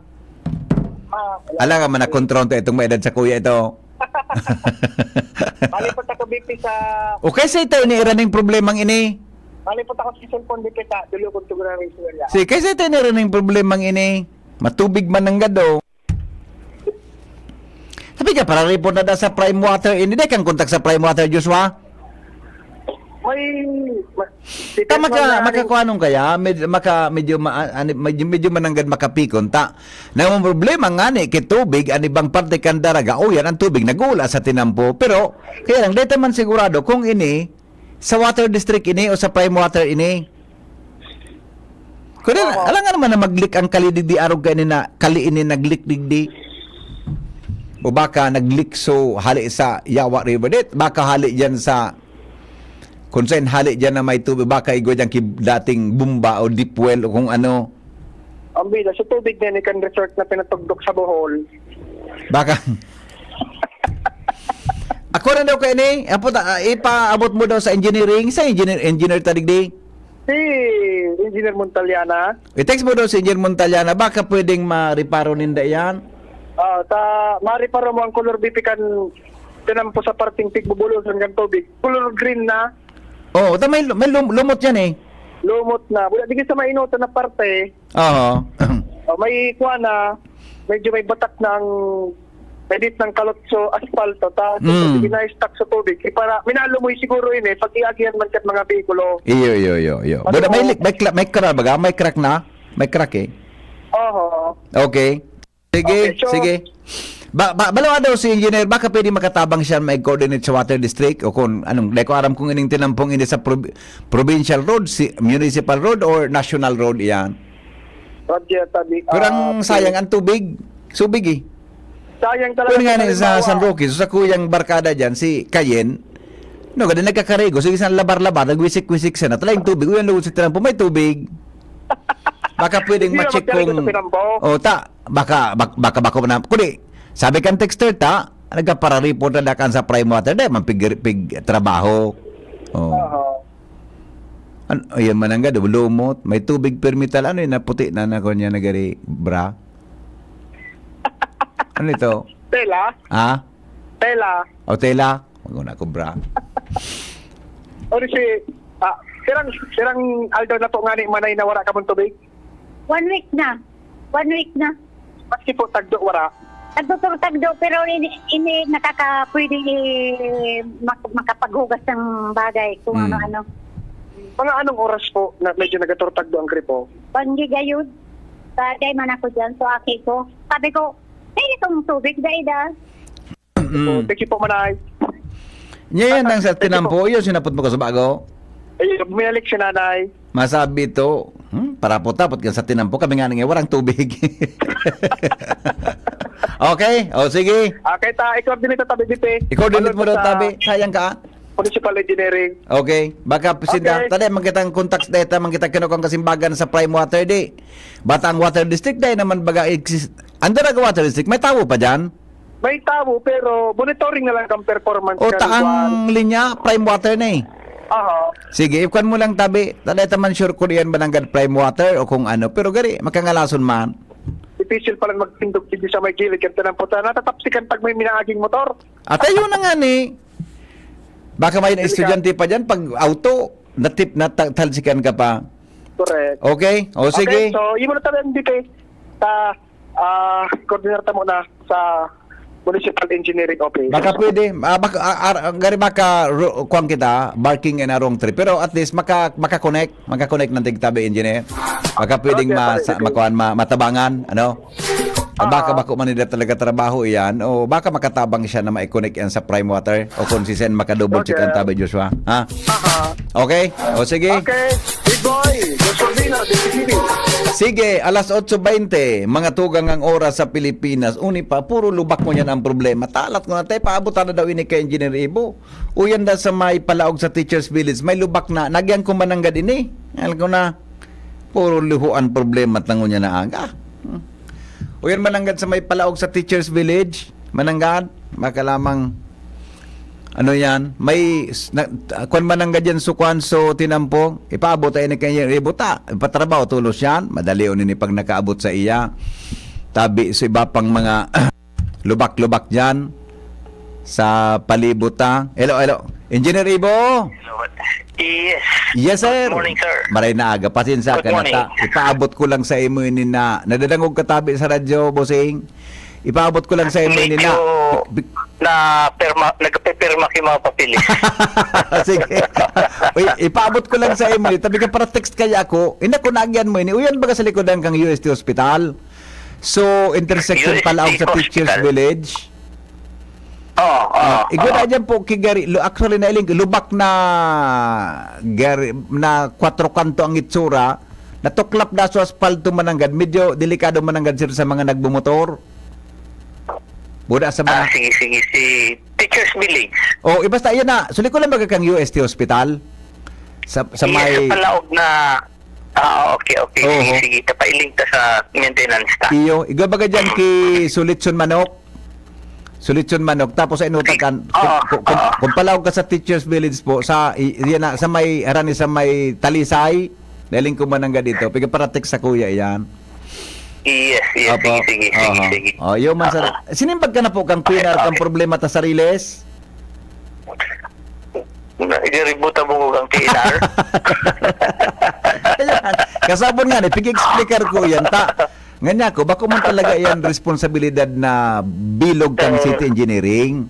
Alam ka man na kontronto itong may edad sa kuya ito. Malipot ako BP sa... Okay sa ito ni iraning problemang ini. Malipot ako sa cellphone BP sa dulo kong tugunan ng Israel. Si kaysa ito ni iraning problemang ini. Matubig man ng gado. Sabi ka, para report na sa Prime Water. Hindi na kang kontak sa Prime Water, Joshua? Makakuha nung kaya, medyo mananggad makapikon ta. Na ang problema nga ni, kitubig, ang ibang parte kan daraga, yan ang tubig, nagula sa tinampo. Pero, kaya lang, dito man sigurado, kung ini, sa water district ini, o sa Prime Water ini, kung alam nga naman na mag-leak ang kalidigdi, arog ka na, kali ini nag-leak digdi. O baka nag-leak so hali sa Yawa River dit, baka hali dyan sa kung saan hali dyan na may tubig, baka igo dyan dating bumba o deep well o kung ano. Ang bila, sa tubig na ikan resort na pinatugdok sa Bohol. Baka ako na daw kayo ni ipaabot mo daw sa engineering, sa engineer tadigdi. Si Engineer Montaliana. I-text mo daw si Engineer Montaliana, baka pwedeng ma-reparo ninda yan. Mariparo mo ang color BP kan tinampo sa parting tigbubulo sa ng tubig. Color green na. May lumot yan eh. Lumot na. Wala digit sa mainota na parte. Oo. May kuha na, medyo may batak ng edit ng kalotso asfalto. Hindi na-stuck sa tubig. Para minalumoy siguro yun pag iagihan man kat mga bikulo. Iyo. But may crack baga? May crack na? May crack eh. Okay. Sige. Balawa daw si engineer, baka pwede makatabang siya may coordinate sa water district o kung anong, ko aram kung ining tinampong ini sa provincial road, municipal road or national road iyan. Kurang sayang ang tubig. Subig eh. Sayang talaga. Kung nga sa San Roque, sa kuyang barkada dyan, si Cayenne, ganda nagkakarego, sige isang labar-labar, nagwisik-wisik siya na, talayang tubig, uyan lugod si tinampong, may tubig. Baka pwedeng ma-check kung baka na kundi sabi kan texter ta nagpa-report na dakan sa Prime Water dahil pig trabaho. Ayan man nga lumot may tubig permital yun na puti na ko niya nagari bra. Ano ito? Tela. Tela. Tela. Maguna ko bra. Si sirang Aldo na po nga ni manay na wala ka mong tubig? 1 week na. Maski po tagdo wala? Tagdo pero ini pwede makapaghugas ng bagay kung ano-ano. Mga anong oras po na medyo nagaturtagdo ang gripo? Panggigayod. Bagay man ako dyan. So aki ko. Sabi ko, itong tubig daida. Thank you po manay. Yan ang sa tinampo yun sinapot mo ko sa bago. Bumalik si nanay. Masabi to, parapot-tapot kan sa tinampo kami nga nga warang tubig. Okay, o sige. Okay, i-coordinate tabi dito. I-coordinate mo daw tabi. Sayang ka. Municipal Engineering. Okay, baka sinda tadi mangkitang contact data mangkita kinukang kasimbagan sa Prime Water di. Batang Water District dai naman baga exist. Ando na Water District, may tawo pa diyan? May tawo pero monitoring na lang ang performance. O taang linya Prime Water na eh. Aha. Sige, ikuan mo lang tabi. Tadi man sure ko diyan bananggad Prime Water o kung ano. Pero gari, makangalason man. Difícil pa lang magpindog hindi sa may gilid kaya ng puta. Natatapsikan pag may minaaging motor. At ayun na nga ni. Baka may estudyante pa dyan, pag auto, natip na talsikan ka pa. Correct. Okay? O sige. Okay, so yun mo na tayo dito coordinator mo na sa Municipal Engineering Office. Baka pwede, baka kuwang kita, barking and a wrong trip. Pero at least makakonect ng tigtabi engineer. Baka pwedeng matabangan, ano? Baka manila talaga trabaho iyan o baka makatabang siya na ma-connect yan sa Prime Water o kung si Sen makadouble check ang tabi Joshua. Ha? Okay? O sige. Okay. Big boy. Joshua Vina, DCTV. Sige, alas 8:20, mga tugang ang oras sa Pilipinas. Uni pa, puro lubak mo yan ang problema. Talat ko na tayo, paabutan na daw ini kay Engineer Ibo. Uyan da sa may palaog sa Teachers Village, may lubak na. Nagyan ko mananggad ini. Alam ko na, puro luhuan problema at nangunya na aga. Uyan mananggad sa may palaog sa Teachers Village. Mananggad, maka lamang ano yan, may kung mananggad yan sukwan so tinampong, ipaabot ay ni kanya ibuta, ipatrabaho tulos yan, madali o nini pag nakaabot sa iya. Tabi sa iba pang mga lubak-lubak dyan sa palibuta. Hello. Engineer Ibo? Yes. Yes, sir. Good morning, sir. Maray na aga. Pasinsa ka na ta. Ipaabot ko lang sa imo ini na nadadangog katabi sa radyo, bossing. Ipaabot ko lang sa imo ini na nagpipirma kayo mga papili. Sige. Uy, ipaabot ko lang sa imo ni tabi ka para text kaya ako. Ina ko nagyan mo ini. Uyan baga sa likodan kang UST Hospital. So intersection pala sa Teachers Village. Iguna dyan po kigari, actually nailing lubak na gari, na 4 kanto ang itsura, natuklap na sa asfalto mananggad, medyo delikado mananggad sir sa mga nagbumotor. Buda sa mga Sige, si Teachers Village. Oh, ibasta yan na. Suli ko lang baga kang UST Hospital. Sa may sa palaog na okay. Sige, kapailing ta sa maintenance ta. Iyo, igwa baga dyan ki Sulitson Manok. Tapos ay inutakan kung palawag ka sa Teachers Village po sa yan na, sa may arani sa may Talisay daling ko manangga dito piga paratik sa kuya yan. Yes, sige. Yo man sa sinimbag ka na po kang pinar kang problema ta sariles. Igaributa mo kang pinar. Kasabon nga ni pigi-explicar ko yan ta. Nganya ko, bako man talaga yan responsibilidad na bilog kang city engineering.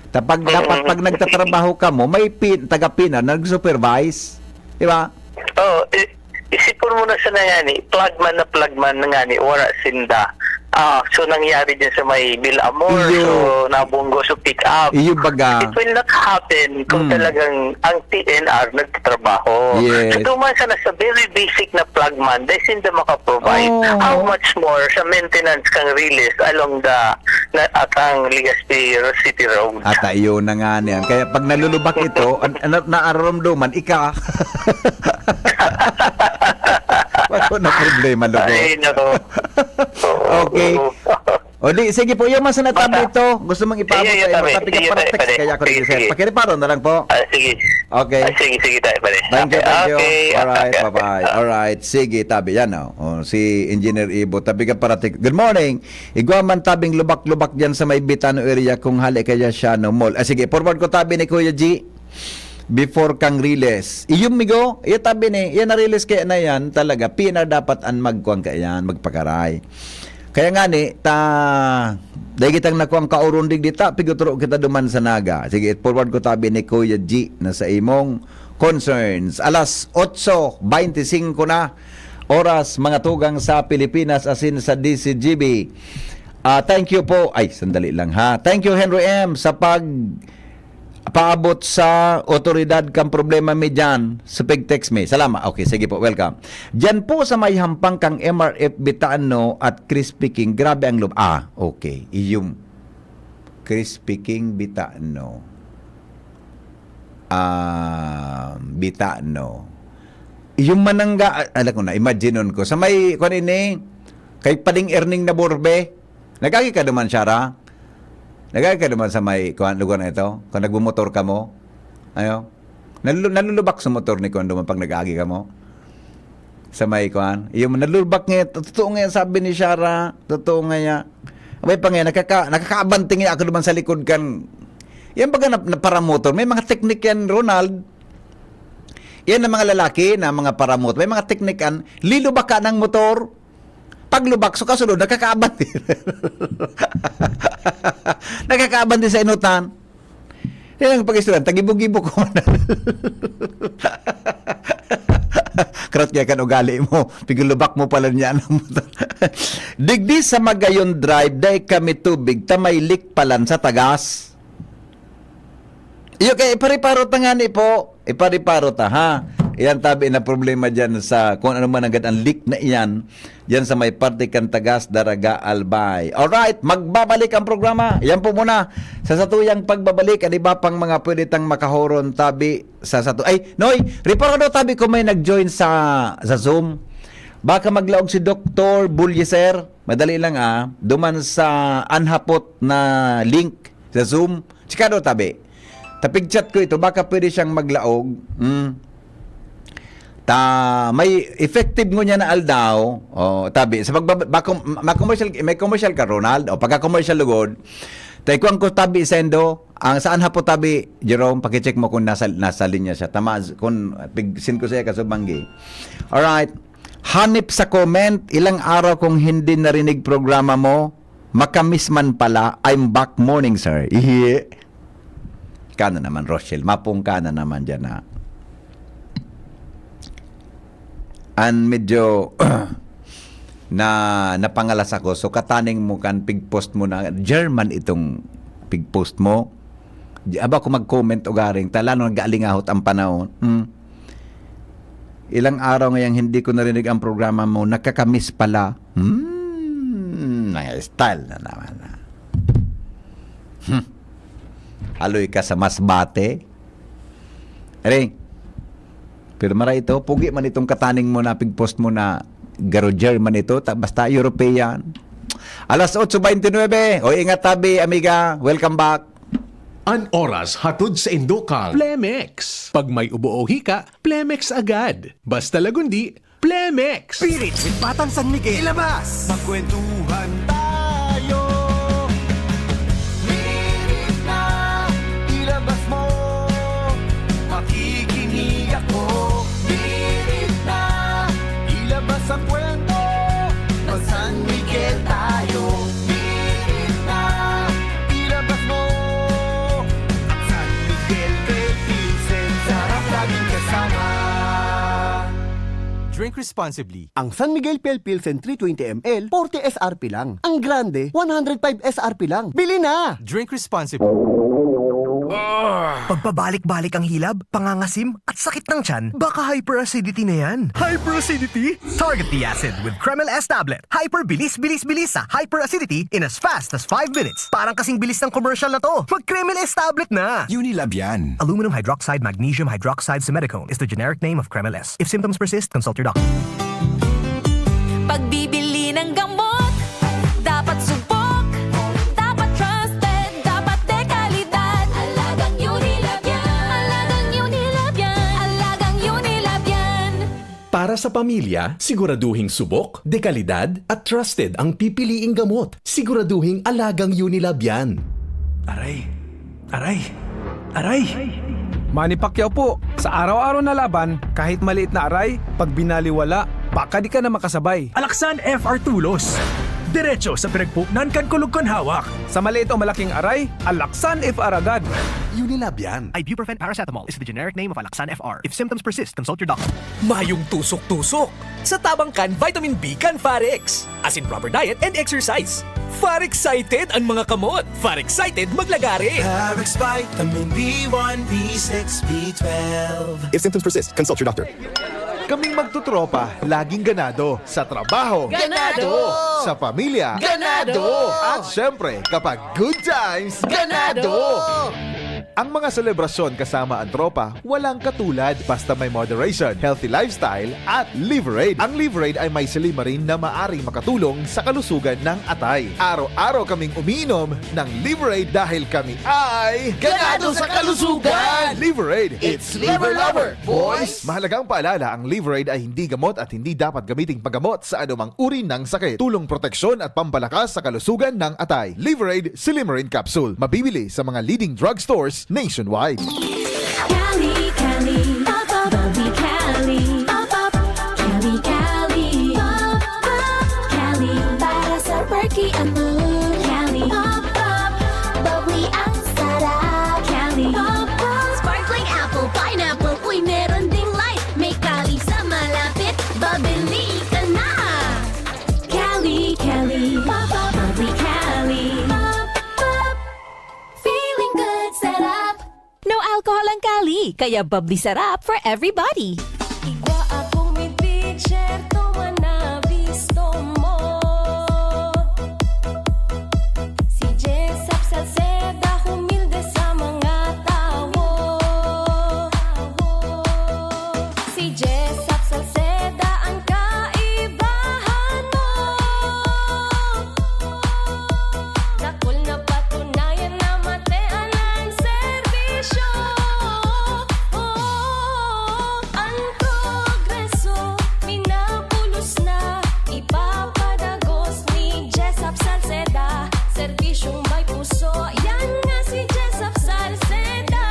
Dapat pag nagtatrabaho ka mo, may taga-pina, nag-supervise. Diba? Isipon mo na sa nangani, plugman na ngani, wala sinda. So nangyari din sa may Bilamor, so nabunggo sa pick up. Iyo baga. It will not happen kung talagang ang TNR nagtatrabaho. Yes. So tuman sa nasa very basic na plugman, dahil sinda makaprovide. How much more sa maintenance kang release along the atang Legazpi City Road. At iyo na nga niyan. Kaya pag nalulubak ito, naaramdaman, ika. Wala na problema, lugo. Ay, nako. Okay. O di, sige po, yung masana tabi ito. Gusto mong ipaabot sa iyo. Tapi ka para text kaya ako rin sir. Pakiriparo na lang po. Sige. Okay. Sige tayo pare. Thank you. Okay. Alright, bye-bye. Alright, sige, tabi. Yan o. Si Engineer Ibo. Tabi ka para text. Good morning. Igwa man tabing lubak-lubak dyan sa may Bitano area kung hali kaya siya no mall. Sige, forward ko tabi ni Kuya G. Before kang release. Iyong migo, iya tabi ni, iya na-release kaya na yan talaga. PNR dapat ang magkuang kaya yan, magpakaray. Kaya nga ni, dahil kitang nakuang kaurundig dita, piguturo kita duman sa naga. Sige, forward ko tabi ni Kuya G na sa imong concerns. Alas 8:25 na oras mga tugang sa Pilipinas asin sa DCGB. Thank you po. Ay, sandali lang ha. Thank you Henry M. sa paabot sa otoridad kang problema mi dyan, sa pag-text me. Salamat. Okay, sige po, welcome. Dyan po sa may hampang kang MRF Bitano at Crispy King, grabe ang loob. Okay. Iyong Crispy King Bitano. Bitano. Iyong manangga, alam ko na, imagine ko. Sa may, kung ini, kay Pading Erning na Borbe, nagagi ka naman siya, nagagi ka naman sa may lugar na ito? Kung nagbumotor ka mo? Ayo? Nalulubak sa motor ni Kondo pag nag-agi ka mo? Sa may kuan? Yung nalulubak nga, totoo nga sabi ni Shara, totoo nga niya. Abay pa nga, nakakaabanting nga ako naman sa likod kan. Yan baga na paramotor. May mga teknik yan, Ronald. Yan ang mga lalaki na mga paramotor. May mga teknikan, lilubak ka ng motor. Paglubak, so kasunod, nakakaabanti. Nakakaabanti sa inutan. Yan ang pag-istulan, tagibo-gibo ko na. Karat kaya kan ugali mo, pigulubak mo pala niya ng motor. Digdi sa Magayon Drive, day kami tubig, tamay lik palan sa tagas. Iyo kay ipariparo ta nga ni po, ipariparo ta ha. Iyan tabi na problema dyan sa kung ano man agad ang leak na iyan dyan sa may parte kan Tagas, Daraga, Albay. Alright, magbabalik ang programa. Yan po muna. Sa satuyang pagbabalik, ano ba pang mga pwede tang makahoron tabi sa Ay, Noy, reparo daw tabi ko may nag-join sa Zoom. Baka maglaog si Dr. Bulyeser. Madali lang duman sa anhapot na link sa Zoom. Sika daw tabi. Tapig-chat ko ito, baka pwede siyang maglaog. May effective ngo niya na aldaw. Tabi, sa may commercial ka, Ronald. Pagka-commercial lugod, tayo kuang ko tabi, Sendo, ang saan hapo tabi, Jerome, pakicheck mo kung nasa linya siya. Tama, kung pigsin ko siya kasubanggi. Alright. Hanip sa comment, ilang araw kung hindi narinig programa mo, makamiss man pala, I'm back morning, sir. Kana naman, Rochelle. Mapong kana naman dyan na. And medyo napangalas ako. So kataning mo kan pig-post mo na German itong pig-post mo. Aba ko mag-comment o garing. Talano nag-aalingahot ang panahon. Ilang araw ngayang hindi ko narinig ang programa mo. Nakakamiss pala. Style na naman. Haloy ka sa Masbate. Ring. Pero mara ito, pugi man itong kataning mo na pig-post mo na garo German ito, basta European. Alas 8:29. O ingat tabi, amiga. Welcome back. An oras hatod sa Indokang Plemex. Pag may ubo o hika, Plemex agad. Basta lagundi, Plemex. Spirit with Batang San Miguel. Ilabas! Magkwentuhan tayo. Spirit na ilabas mo. Makikinig ako. Spirit na ilabas ang kwento. Mag San Miguel tayo. Spirit na ilabas mo. San Miguel Pilsen, sarap laging kasama. Drink responsibly. Ang San Miguel Pale Pilsen 320 ml, 40 SRP lang. Ang Grande, 105 SRP lang. Bili na! Drink responsibly. Pagpabalik-balik ang hilab, pangangasim, at sakit ng tiyan, baka hyperacidity na yan. Hyperacidity? Target the acid with Kremel S tablet. Hyper-bilis-bilis-bilis sa hyperacidity in as fast as 5 minutes. Parang kasing bilis ng commercial na to. Mag-Kremel S tablet na! Unilab yan. Aluminum hydroxide magnesium hydroxide simethicone is the generic name of Kremel S. If symptoms persist, consult your doctor. Pagbibili ng gamot, dapat subok, dapat trusted, dapat dekalidad. Alagang Unilab yan. Alagang Unilab yan. Alagang Unilab yan. Para sa pamilya, siguraduhing subok, dekalidad at trusted ang pipiliing gamot. Siguraduhing alagang Unilab yan. Aray! Aray! Aray! Manny Pacquiao po, sa araw-araw na laban, kahit maliit na aray, pag binaliwala, baka di ka na makasabay. Alaksan FR Tulos. Diretso sa pinagpupnan kan kulog kon hawak. Sa maliit o malaking aray, Alaxan FR agad. Unilab yan. Ibuprofen paracetamol is the generic name of Alaxan FR. If symptoms persist, consult your doctor. Mayong tusok-tusok. Sa tabang kan, vitamin B kan Farex. As in proper diet and exercise. Far-excited ang mga kamot. Far-excited maglagari. Farex Vitamin B1, B6, B12. If symptoms persist, consult your doctor. Kaming magtutropa, laging ganado. Sa trabaho, Ganado! Sa pamilya, Ganado! At syempre, kapag good times, Ganado! Ang mga selebrasyon kasama ang tropa, walang katulad basta may moderation, healthy lifestyle at Liverade. Ang Liverade ay may silimarin na maaring makatulong sa kalusugan ng atay. Araw-araw kaming umiinom ng Liverade dahil kami ay Ganado sa kalusugan! Liverade, It's Liver Lover, boys! Mahalagang paalala, ang Liverade ay hindi gamot at hindi dapat gamiting paggamot sa anumang uri ng sakit. Tulong proteksyon at pampalakas sa kalusugan ng atay. Liverade Silimarin Capsule. Mabibili sa mga leading drugstores nationwide. Cali, Cali, pop up, bubbly Cali, pop up, Cali, Cali, pop up, Cali, para sa perky at mood, Cali, pop up, bubbly ang sarap, Cali, pop up, sparkling apple, pineapple, uy meron ding light, may Cali sa malapit, babili ka na, Cali, Cali, pop up, bubbly Cali, pop up, feeling good, set up. No alcohol ang Cali, kaya bubbly sarap for everybody. Igwa akong mitbit, syerto man na visto mo. Si Jessup Salceda, humilde sa mga tao. Si Jessup Salceda, ang kaibahan mo. Dakol na patunayan na matean ang serbisyo. Ang progreso, minapulos na, ipapadagos ni Jessup Salceda. Serbisyong may puso, yan nga si Jessup Salceda.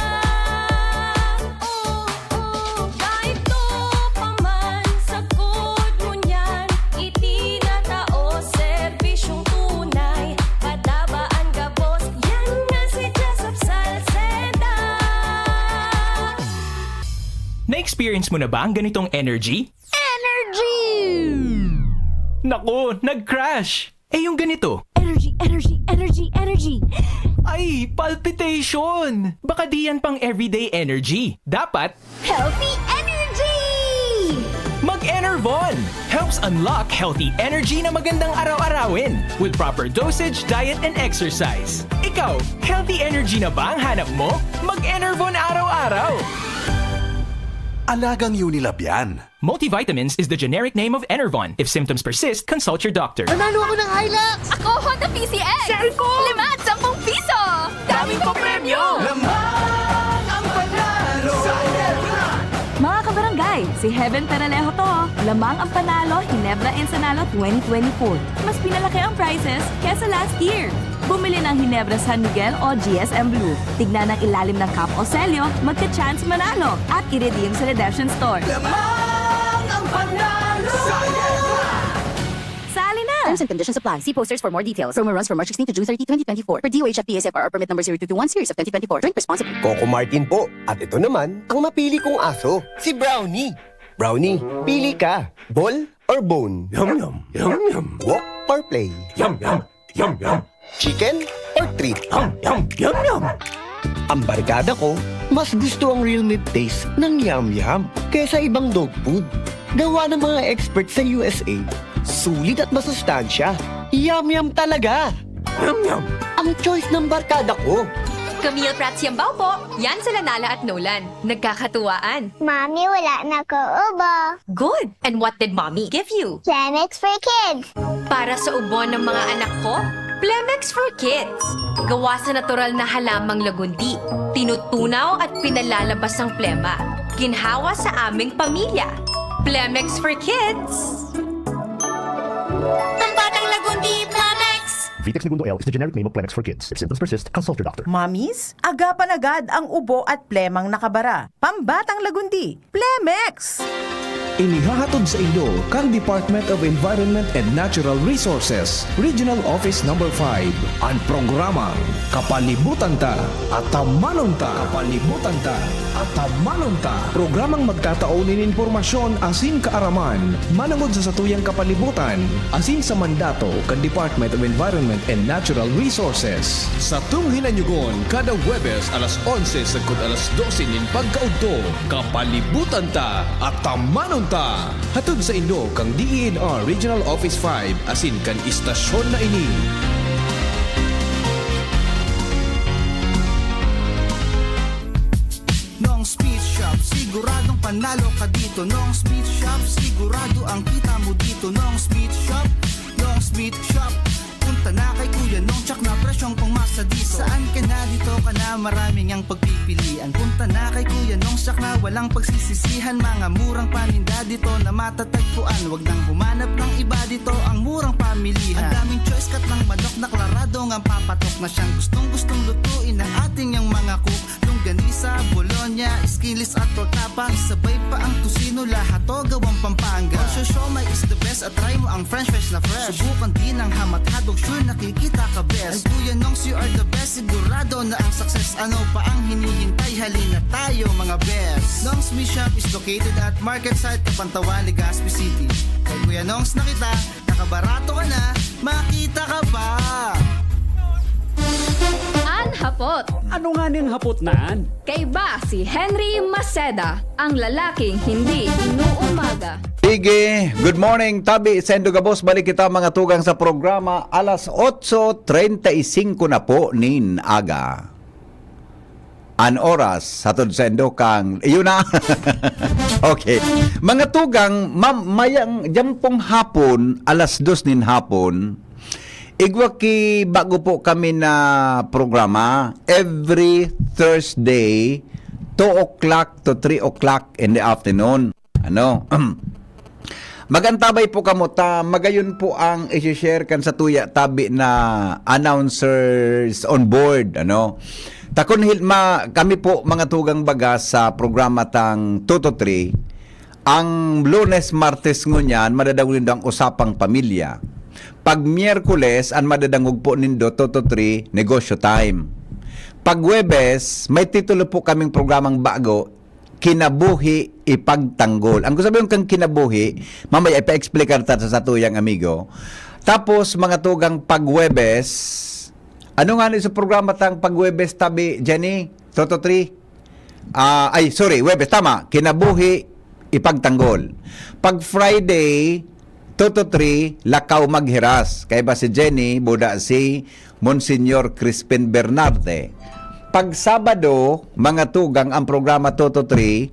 Kahit to pa man, sagod mo niyan, itinatao, serbisyong tunay. Kadabaan ka, boss, yan nga si Jessup Salceda. Na-experience mo na ba ang ganitong energy? Energy! Naku, nag-crash! Eh yung ganito, Energy, energy, energy, energy. ay, palpitation! Baka di yan pang everyday energy. Dapat, Healthy energy! mag-Enervon! Helps unlock healthy energy na magandang araw-arawin with proper dosage, diet, and exercise. Ikaw, healthy energy na ba ang hanap mo? Mag-Enervon araw-araw! Alagang Unilab yan. Multivitamins is the generic name of Enervon. If symptoms persist, consult your doctor. Nanalo ako ng Hilux! Ako, Honda PCX! Cellphone! 5 at 10 piso! Daming ko premyo! Lamang ang panalo! Mga kabarangay, si Heaven Peralejo to. Lamang ang panalo, Ginebra Ensenado 2024. Mas pinalaki ang prices kesa last year. Bumili ng Ginebra San Miguel o GSM Blue. Tignan ang ilalim ng cup o selyo, magka-chance manalo at i-redeem sa redemption store. Lamang ang panalo! Sali na! Terms and conditions apply. See posters for more details. Promo runs from March 16 to June 30, 2024. For DOH at PSFR permit number 0221 series of 2024. Drink responsibly. Coco Martin po. At ito naman, ang napili kong aso, si Brownie. Brownie, pili ka. Ball or bone? Yum yum, yum yum, Walk or play? yum yum, yum yum, Chicken or treat? yum yum, yum yum. Ang barkada ko, mas gusto ang real meat taste ng Yum Yum kaysa ibang dog food. Gawa ng mga experts sa USA. Sulit at masustansya. Yum Yum talaga. Yum yum. Ang choice ng barkada ko. Camille Prats Yambaw po. Yan sila Nala at Nolan. Nagkakatuwaan. Mami, wala na ko ubo. Good. And what did Mommy give you? Planex for kids. Para sa ubo ng mga anak ko, Plemex for Kids. Gawa sa natural na halamang lagundi. Tinutunaw at pinalalabas ang plema. Ginhawa sa aming pamilya. Plemex for Kids. Pambatang lagundi, Plamex! Vitex Segundo L is the generic name of Plemex for kids. If symptoms persist, consult your doctor. Mamis, agapan agad ang ubo at plemang nakabara. Pambatang lagundi, Plemex! Inihahatod sa Indo kang Department of Environment and Natural Resources, Regional Office No. 5, ang programang Kapalibutan Ta at Tamanon Ta. Kapalibutan Ta at Tamanon Ta. Programang magtataunin informasyon asin kaaraman, manangod sa satuyang kapalibutan, asin sa mandato kan Department of Environment and Natural Resources. Sa tunghinanyugon, kada Webes alas 11 sagkod alas 12 nin pagkaudto, Kapalibutan Ta at Tamanon Ta. Hatod sa Indo kang DENR Regional Office 5 asin kan istasyon na ini. Nong Speed Shop, siguradong panalo ka dito. Nong Speed Shop, sigurado ang kita mo dito. Nong Speed Shop, Nong Speed Shop. Punta na kay Kuya Nong, tsak na presyong pangmasa dito. Saan ka na, dito ka na, maraming ang pagpipilian. Punta na kay Kuya Nong, tsak na walang pagsisisihan. Mga murang paninda dito na matatagpuan. Wag nang humanap ng iba dito, ang murang pamilihan. Ang daming choice kat ng manok na klaradong ang papatok na siyang gustong lutuin ng ating yung mga cook. Longganisa, Bologna, Skilis at tortapa. Isabay pa ang tusino, lahat o gawang Pampanga. Also siomai is the best at try mo ang french fries na fresh. Subukan din ang hamat-hadog, sure nakikita ka best. And Kuya Nongs, you are the best, sigurado na ang success. Ano pa ang hinihintay, halina tayo mga best. Nongs Me Shop is located at Market Site, Kapantawan, Legazpi City. Kay Kuya Nongs na kita, nakabarato ka na, makita ka pa. Hapot. Ano nga niyang hapot naan? Kay ba si Henry Maceda, ang lalaking hindi inuumaga. Sige, good morning Tabi, Sendo Gabos, balik kita mga tugang sa programa alas 8:35 na po nin aga. An oras, hatod Sendo kang, yun na. Okay, mga tugang, mayang jampong hapon, alas 2 nin hapon, igwa ki bago po kami na programa every Thursday 2 o'clock to 3 o'clock in the afternoon. Ano? Magantabay po kamo ta, magayon po ang i-share kan sa tuya tabi na announcers on board, ano? Takon kami po mga tugang baga sa programa tang 2 to 3. Ang Lunes, Martes ngunyan madadawin ang usapang pamilya. Pag Miyerkules, ang madadangog po nindo 2 to 3, negosyo time. Pag Huwebes, may titulo po kaming programang bago, Kinabuhi Ipagtanggol. Ang sabihin kang kinabuhi, mamaya ipa-explicar ta sa tuyang amigo. Tapos, mga tugang pag Huwebes, ano nga sa programa tang pag Huwebes, Tabi, Jenny? 2 to 3? Huwebes, tama. Kinabuhi Ipagtanggol. Pag Friday, 2 to 3, Lakaw Maghiras. Kaya ba si Jenny, buda si Monsignor Crispin Bernarde. Pag Sabado, mga tugang, ang programa 2 to 3,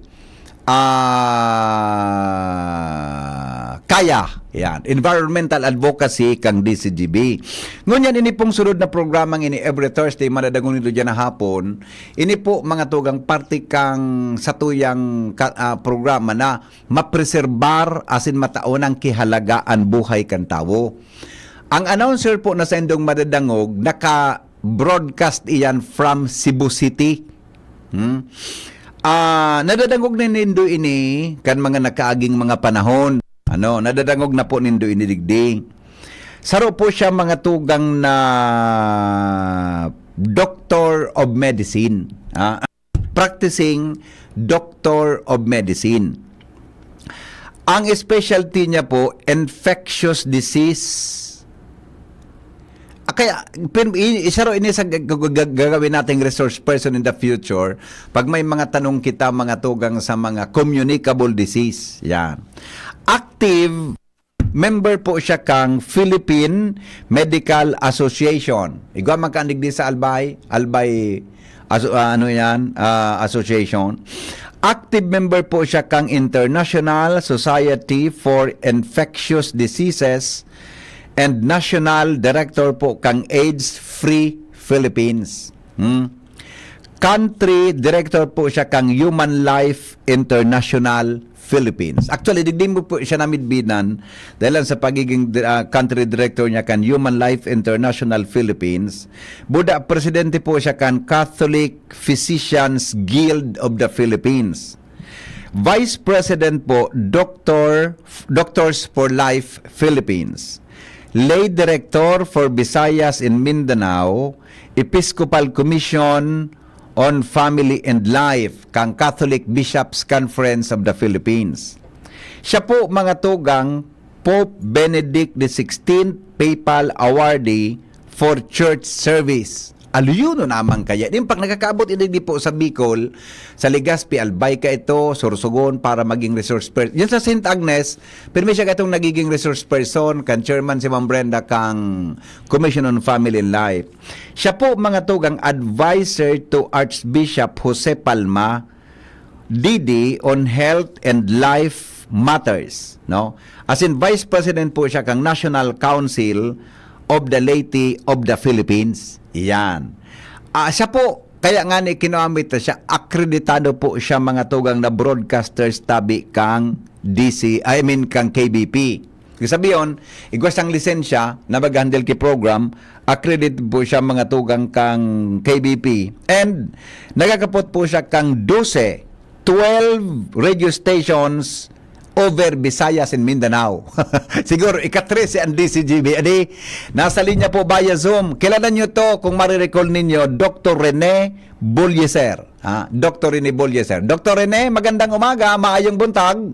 Kaya. Yan. Environmental Advocacy kang DCGB. Ngunyan, ini pong sunod na programang ini every Thursday, madadagon nito dyan na hapon. Ini po, mga tugang, parte kang satuyang programa na mapreserbar asin mataon ang kihalagaan buhay kan tao. Ang announcer po na sa Indong Madadangog, naka-broadcast iyan from Cebu City. Nadadangog na nindo ini kan mga nakaaging mga panahon. Nadadangog na po nindo ini digding. Saro po siya mga tugang na Doctor of Medicine. Practicing Doctor of Medicine. Ang specialty niya po, infectious disease. Kaya, isaro ini sa gagawin nating resource person in the future, pag may mga tanong kita, mga tugang sa mga communicable disease. Yan. Active member po siya kang Philippine Medical Association. Igwa magkandig di sa Albay Association. Active member po siya kang International Society for Infectious Diseases and National Director po kang AIDS Free Philippines. Country Director po siya kang Human Life International Philippines. Actually, digdim mo po siya namidbinan dahil sa pagiging country director niya kan Human Life International Philippines. Buda, presidente po siya kan Catholic Physicians Guild of the Philippines. Vice President po, Doctors for Life Philippines. Lay Director for Visayas and Mindanao, Episcopal Commission on Family and Life, kang Catholic Bishops Conference of the Philippines. Siya po mga tugang Pope Benedict XVI Papal Awardee for Church Service. Aluyuno naman kaya. Yung pag nakakaabot hindi po sa Bicol, sa Legazpi, Albayca ito, Sorsogon para maging resource person. Yan sa St. Agnes, pero may siya itong nagiging resource person, kan chairman si Ma'am Brenda kang Commission on Family and Life. Siya po mga tugang advisor to Archbishop Jose Palma, DD on Health and Life Matters. No? As in, Vice President po siya kang National Council of the Laity of the Philippines. Yan. Siya po, kaya nga ni kinamit siya, akreditado po siya mga tugang na broadcasters tabi kang kang KBP. Sabi yun, igwas ang lisensya na mag-handle ki program, accredited po siya mga tugang kang KBP. And nagakapot po siya kang 12 radio stations over Visayas and Mindanao. Siguro ika-13 ang DCGB. Adi, nasa linya po via Zoom. Kilala nyo to, kung marirecall ninyo, Dr. Rene Bolyeser. Dr. Rene Bolyeser. Dr. Rene, magandang umaga, maayong buntag.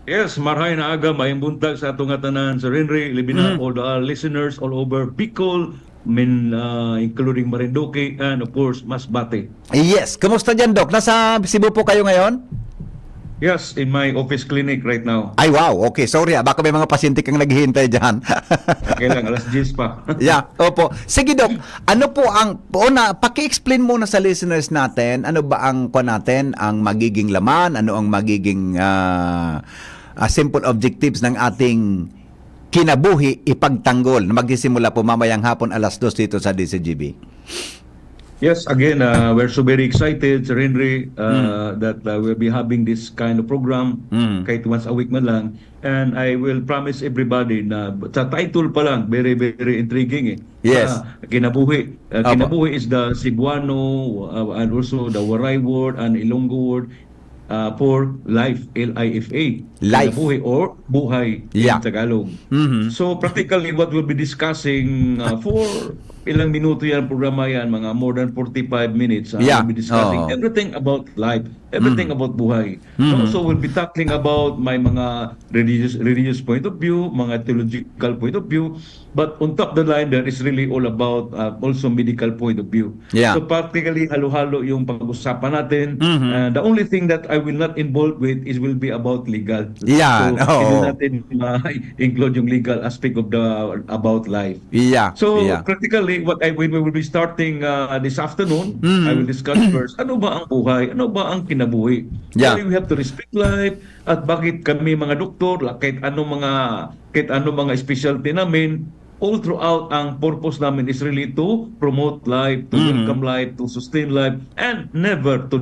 Yes, marhay na aga, maayong buntag sa atong tanan sa Henry, libina all the listeners all over Bicol, including Marinduque, and of course, Masbate. Yes, kumusta dyan, Doc? Nasa Cebu po kayo ngayon? Yes, in my office clinic right now. Ay, wow. Okay, sorry baka may mga pasyente kang naghihintay dyan. Kailang, alas 10 pa. Yeah, opo. Sige, Doc. Ano po ang, paki-explain muna sa listeners natin, ano ba ang natin, ang magiging laman, ano ang magiging simple objectives ng ating kinabuhi ipagtanggol na magsisimula po mamayang hapon alas 2 dito sa DCGB. Yes, again, we're so very excited, Sir Henry, that we'll be having this kind of program kahit once a week man lang. And I will promise everybody na sa title pa lang, very, very intriguing. Yes. Kinabuhi. Kinabuhi is the Cebuano and also the Waray word and Ilonggo word for life, L-I-F-A. Life. Kinabuhi or buhay in Tagalog. So practically what we'll be discussing for ilang minuto yan programa yan, mga more than 45 minutes. We'll be discussing everything about life, everything about buhay. Also, we'll be tackling about my mga religious point of view, mga theological point of view, but on top of the line, there is really all about also medical point of view. So practically, halo-halo yung pag-usapan natin. The only thing that I will not involve with is will be about legal. So, hindi natin include yung legal aspect of the about life. So, practically, what we will be starting this afternoon, I will discuss first, ano ba ang buhay? Ano ba ang kinabuhi? Why we have to respect life? At bakit kami mga doktor, kahit ano mga specialty namin, all throughout ang purpose namin is really to promote life, to welcome life, to sustain life, and never to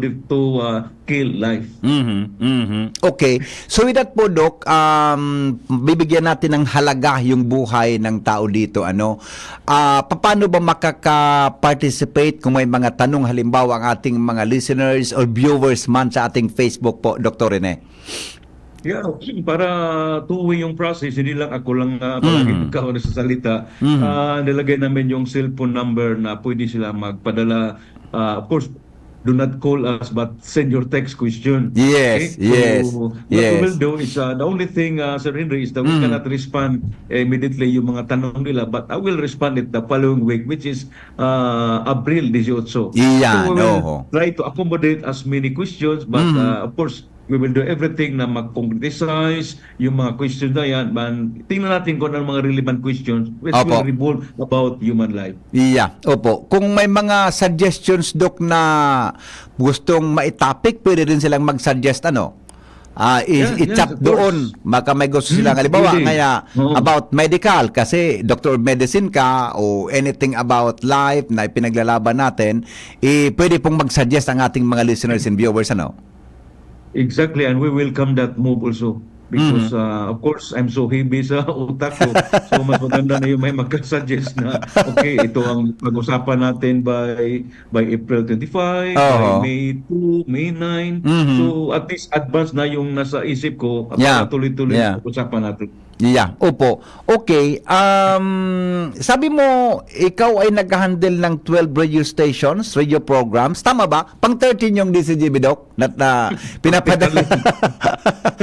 kill life. Okay. So with that po, Doc, bibigyan natin ng halaga yung buhay ng tao dito. Paano ba makaka-participate kung may mga tanong halimbawa ang ating mga listeners or viewers man sa ating Facebook po, Dr. Rene? Yeah, para two-way yung process, hindi lang ako lang palagi ikaw na sa salita. Nilagay namin yung cellphone number na pwede sila magpadala. Of course, do not call us but send your text question. Yes, okay? So, what we will do is, the only thing, Sir Henry, is that we cannot respond immediately yung mga tanong nila, but I will respond it the following week, which is April 18. So we will try to accommodate as many questions, but of course, we will do everything na mag-concretize yung mga questions na yan. Tingnan natin kung ano mga relevant questions which will revolve about human life. Opo. Kung may mga suggestions, Doc, na gustong maitopic, pwede rin silang mag-suggest i-chat doon. Baka may gusto silang halimbawa about medical kasi doctor of medicine ka o anything about life na pinaglalaban natin, pwede pong mag-suggest ang ating mga listeners and viewers. Exactly, and we welcome that move also. because of course I'm so heavy sa utak ko. So mas maganda na yung may magka-suggest na okay, ito ang pag-usapan natin by April 25, by May 2, May 9. So at least advance na yung nasa isip ko para tuloy-tuloy pag-usapan natin. Yeah, opo. Okay, sabi mo, ikaw ay nag-handle ng 12 radio stations, radio programs. Tama ba? Pang 13 yung DCGB, Doc? Pinapadala.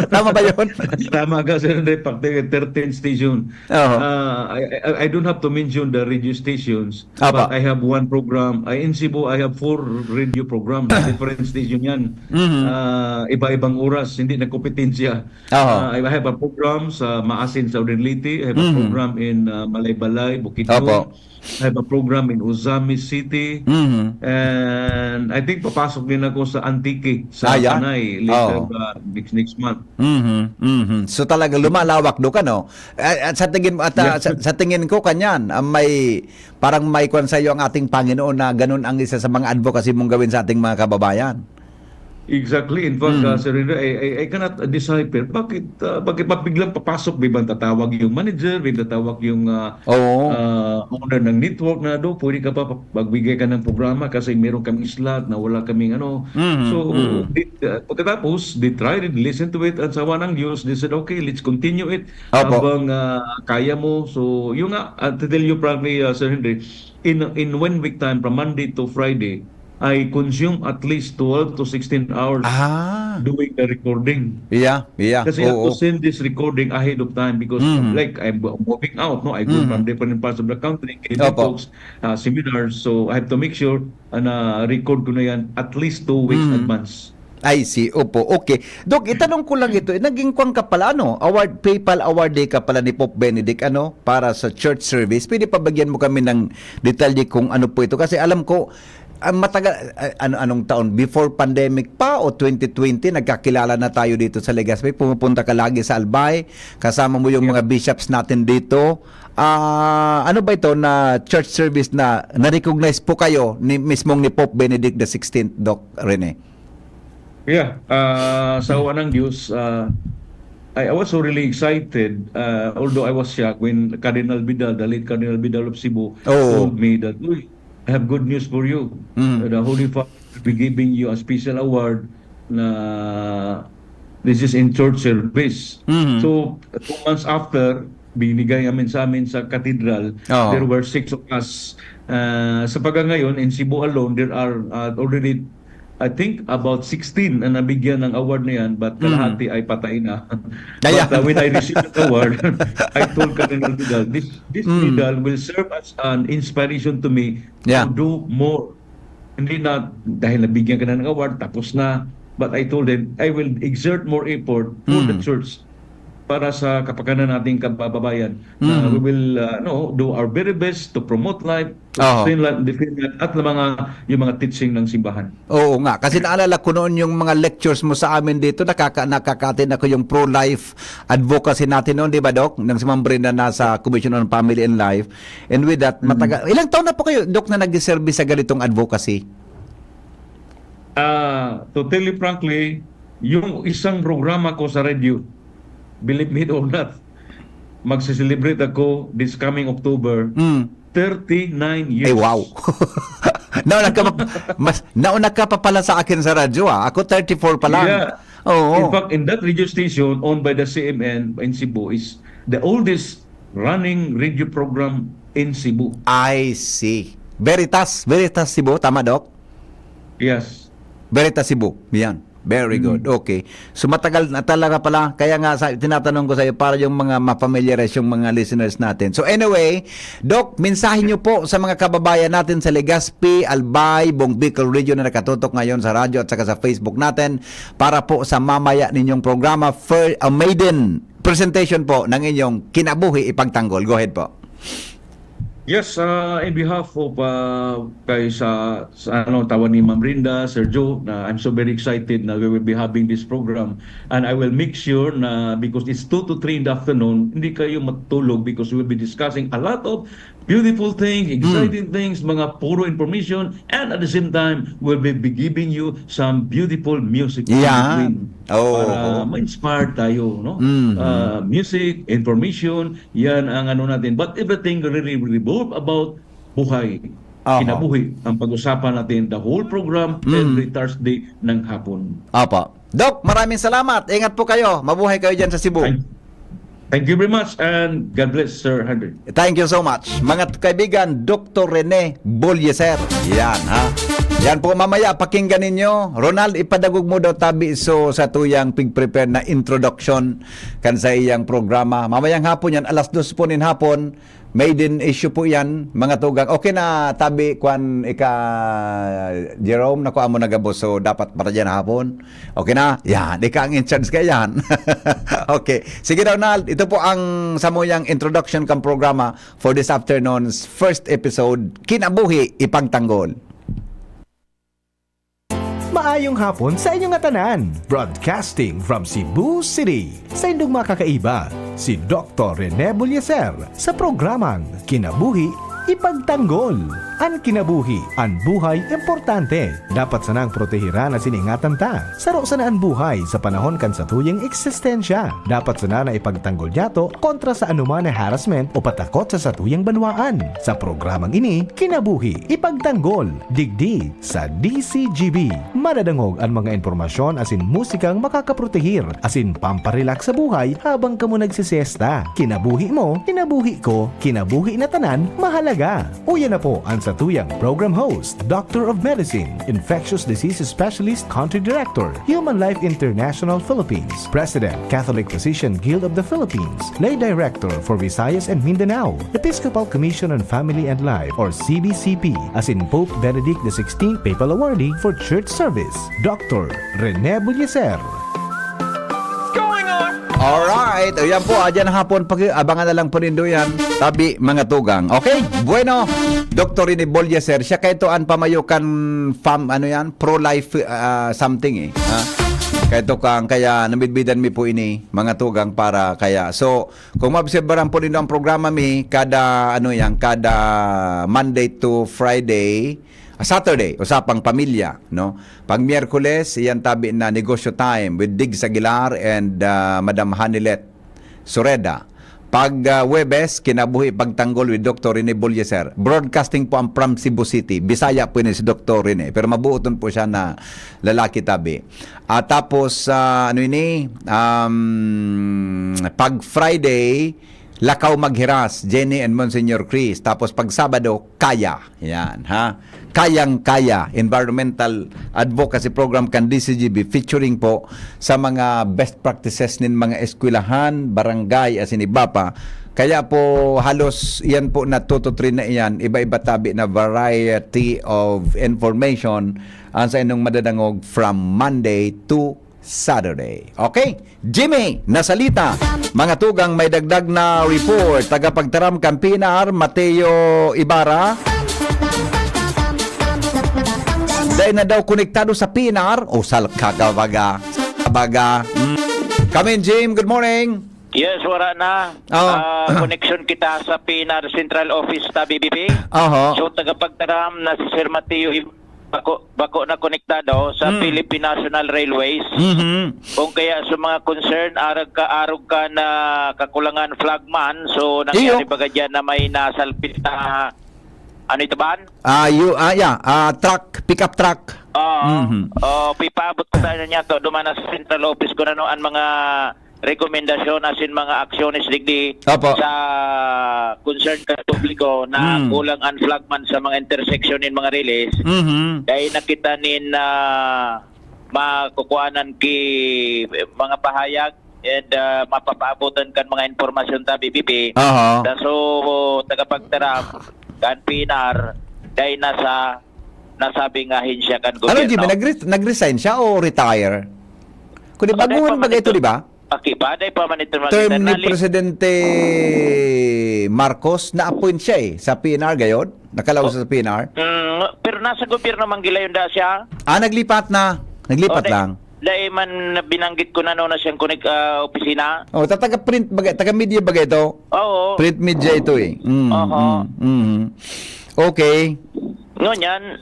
Tama ba yun? Tama ka, Sir Andre, pang 13 station. I don't have to mention the radio stations, but I have one program. In Cebu, I have 4 radio programs. Different station yan. Iba-ibang oras, hindi na kompetensya. I have a program sa Maasin, Southern Leyte. I have a program in Malaybalay, Bukidnon. I have a program in Uzami City. And I think papasok din ako sa Antique, sa Panay, later next month. So talaga lumalawak do ka, no? At sa tingin ko kanyan, parang may kwan sa iyo ang ating Panginoon na ganun ang isa sa mga advocacy mong gawin sa ating mga kababayan. Exactly. In fact, Sir Rino, I cannot decipher bakit biglang papasok, biglang tatawag yung manager, biglang tatawag yung owner ng network na pwede ka pa magbigay ka ng programa kasi meron kaming slot na wala kaming ano. Pagkatapos, they tried it, listen to it, at sawa ng Diyos, they said, okay, let's continue it habang kaya mo. So, yung to tell you frankly, Sir Henry, in 1 week time, from Monday to Friday, I consume at least 12 to 16 hours doing the recording. Yeah. Kasi I have to send this recording ahead of time because like I'm moving out, no? I go from different parts of the country, giving talks, seminars. So I have to make sure na record ko na yan at least 2 weeks advance. I see. Opo. Okay. Dok, itanong ko lang ito. Naging kwan ka pala, PayPal Award Day ka pala ni Pope Benedict, para sa church service. Pwede pa bagyan mo kami ng detalye kung ano po ito? Kasi alam ko, matagal, anong taon? Before pandemic pa o 2020, nagkakilala na tayo dito sa Legazpi. Pumupunta ka lagi sa Albay. Kasama mo yung mga bishops natin dito. Ano ba ito na church service na na-recognize po kayo mismong ni Pope Benedict XVI, Doc Rene? Yeah. Sa awa ng Diyos, I was so really excited, although I was shocked when Cardinal Vidal, the late Cardinal Vidal of Cebu, told me that, I have good news for you. The Holy Father will be giving you a special award na this is in church service. So, 2 months after, binigay sa amin sa cathedral, there were 6 of us. Sa ngayon, in Cebu alone, there are already, I think, about 16 na nabigyan ng award na yan, but kalahati ay patay na. But when I received the award, I told Cardinal Vidal, this Vidal will serve as an inspiration to me to do more. Hindi na dahil nabigyan ka na ng award, tapos na. But I told him, I will exert more effort for the church para sa kapakanan nating kababayan. We will do our very best to promote life, to sustain life, defend life, at yung mga teaching ng simbahan. Oo nga, kasi naalala ko noon yung mga lectures mo sa amin dito, nakakatin ako yung pro-life advocacy natin noon, di ba, Doc? Nang si Ma'am Brenda nasa Commission on Family and Life. And with that, ilang taon na po kayo, Doc, na nag-service sa ganitong advocacy? To tell you frankly, yung isang programa ko sa radio, believe me or not, magse-celebrate ako this coming October, 39 years. Ay, wow. Nauna ka pa pala sa akin sa radyo, Ako 34 pa lang. Yeah. In fact, in that radio station owned by the CMN in Cebu is the oldest running radio program in Cebu. I see. Veritas Cebu, tama, Doc? Yes. Veritas Cebu, yan. Very good. Okay. So matagal na talaga pala. Kaya nga tinatanong ko sa iyo para yung mga mapamilyarize yung mga listeners natin. So anyway, Doc, mensahe niyo po sa mga kababayan natin sa Legazpi, Albay, buong Bicol Region na nakatutok ngayon sa radyo at saka sa Facebook natin para po sa mamaya ninyong programa maiden presentation po ng inyong kinabuhi ipagtanggol. Go ahead po. Yes, in behalf of tawa ni Ma'am Brenda, Sir Joe, I'm so very excited na we will be having this program, and I will make sure na because it's 2 to 3 in the afternoon, hindi kayo matulog because we will be discussing a lot of beautiful things, exciting things, mga puro information, and at the same time, we'll be giving you some beautiful music in between para ma-inspire tayo, no? Music, information, yan ang ano natin. But everything really revolve about buhay. Kinabuhi ang pag-usapan natin the whole program every Thursday ng hapon. Apa. Doc, maraming salamat. Ingat po kayo. Mabuhay kayo dyan sa Cebu. Thank you very much and God bless, Sir Henry. Thank you so much. Mga kaibigan, Dr. Rene Bolieser. Yan, ha? Yan po mamaya, pakinggan ninyo. Ronald, ipadagog mo daw tabi so sa tuyang pig-prepare na introduction kan sa iyang programa. Mamayang hapon yan, 2:00 po nin hapon. Maiden issue po yan, mga tugang. Okay na tabi kwan ika Jerome, nakuha mo nagabos, so dapat para dyan hapon. Okay na? Yan, ika ang in-charge kaya yan. Okay. Sige Ronald, ito po ang samuyang introduction kang programa for this afternoon's first episode, Kinabuhi Ipagtanggol. Maayong hapon sa inyong atanan. Broadcasting from Cebu City. Sa inyong makakaiba, si Dr. Rene Bolieser sa programang Kinabuhi Ipagtanggol. Ang kinabuhi, ang buhay, importante. Dapat sanang protehiran at siningatan ta. Saro sana ang buhay sa panahon kan sa tuyang eksistensya. Dapat sana na ipagtanggol yato kontra sa anuman na harassment o patakot sa satuyang banwaan. Sa programang ini, Kinabuhi Ipagtanggol. Digdi sa DCGB. Madadangog ang mga informasyon asin musikang makakaprotehir asin pamparelax sa buhay habang kamo nagsisiesta. Kinabuhi mo, kinabuhi ko, kinabuhi na tanan, mahalaga. Uya na po ang sa tuyang program host, Doctor of Medicine, Infectious Disease Specialist, Country Director, Human Life International Philippines, President, Catholic Physician Guild of the Philippines, Lay Director for Visayas and Mindanao, Episcopal Commission on Family and Life or CBCP, as in Pope Benedict XVI Papal Awardee for Church Service, Dr. Rene Bolieser. Alright, o yan po, adyan hapon, abangan na lang po rin doon yan, tabi mga tugang. Okay, bueno, Dr. Rene Bolieser, siya kayo an pamayukan pro-life something kaya namidbidan mi po ini, mga tugang para kaya. So, kung maobserbaran po rin ang programa mi, kada Monday to Friday, Saturday, usapang pamilya, no? Pag Miyerkules, iyan tabi na negosyo time with Diggs Aguilar and Madam Hanilet Sureda. Pag Webes, Kinabuhi Pagtanggol with Dr. Rene Bolieser. Broadcasting po ang from Cebu City. Bisaya po yun si Dr. Rene. Pero mabuoton po siya na lalaki tabi. Tapos, pag Friday, Lakaw Maghiras, Jenny and Monsignor Chris. Tapos pag Sabado, Kaya. Yan, ha? Kayang-kaya. Environmental Advocacy Program kan DCGB featuring po sa mga best practices nin mga eskwelahan, barangay, asin iba pa. Kaya po halos yan po na 2 to 3 na iyan, iba-iba tabi na variety of information ang sa inyong madadangog from Monday to Saturday. Okay? Jimmy, nasalita. Mga tugang may dagdag na report. Tagapagtaram Campinar, Mateo Ibarra. Dahil na daw konektado sa Pinar. O sal kagabaga. Come in, Jim. Good morning. Yes, wala na. Connection kita sa Pinar Central Office ta BBP. So tagapagtaram na si Sir Mateo bako na konektado sa Philippine National Railways. Kung kaya sa mga concern arag ka na kakulangan flagman, so nangyari baga dyan na may nasalpit na ano ito ba? Truck, pickup truck. Pipabot ko tayo niya to, dumana sa Central Office ko na no ang mga rekomendasyon asin mga aksyones digdi sa concern ka publiko na kulang ang flagman sa mga intersection in mga relays. Kaya nakita nin makukuhanan ki mga pahayag and mapapaabutan kan mga informasyon ta BBP. So tagapagtaram kan Pinar dahil nasabi nga hinsya kan gobyerno. Ano Jimmy, nag-resign siya o retire? Kundi baguhan ba ito, di ba? Pakipaday pa man ito term ni Presidente Marcos, na-appoint siya sa PNR gayon? Nakalaw sa PNR? Pero nasa gobyerno manggila yun da siya? Naglipat na. Naglipat lang. dahil man binanggit ko na noon na siyang opisina. Oh, taga-print bagay, taga-media bagay ito? Oo. Print media ito eh. Okay. Ngunyan,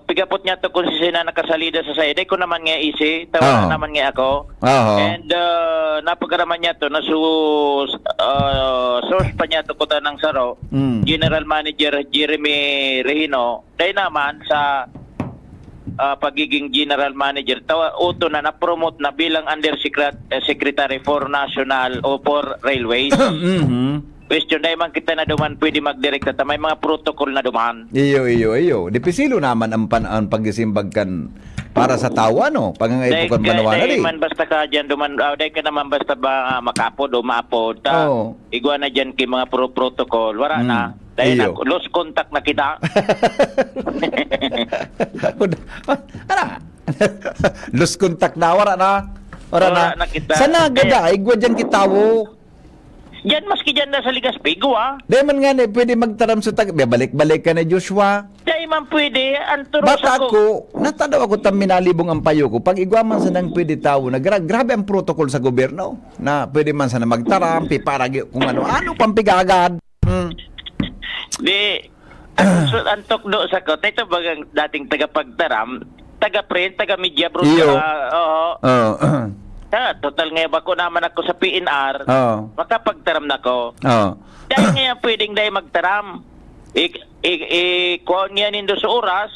pigapot niya to kung sina nakasalida sa saya. Dahil ko naman nga isi, tawa naman nga ako. And napagaraman niya to, source pa niya to kuta ng Saro, General Manager Jeremy Regino. Dahil naman sa pagiging General Manager, uto na na-promote na bilang Undersecretary for National o for Railways. Question dahil man kita na duman pwede mag-direct at may mga protocol na duman. Iyo. Dipisilo naman ang pag-isimbag kan para sa tawa, no? Pangangaipukan manawa na rin. Dahil man basta ka dyan duman, dahil ka naman basta ba makapod o maapod, igwa na dyan kay mga protocol, wala na. Dahil na, lost contact na kita. Lost contact na, wala na. Wala na kita. Sana gada, igwa dyan kitawo. Yan, maski dyan na sa Ligas Pigo, Di man nga pwede magtaram sa balik-balik ka na, Joshua. Di man pwede, anturo bata ko, natadaw ako minalibong ang payo ko. Pag igwaman sa nang pwede tao, grabe ang protocol sa gobyerno. Na pwede man sana magtaram, piparagi, kung ano pampigagad. Di, so, antok do sa ko, ito bagang dating tagapagtaram, taga-print, taga-media, bro. Total ngayon ba ko naman ako sa PNR, makapagtaram na ko. Dahil ngayon pwedeng dahil magtaram. Kuhaan nga nindo sa oras,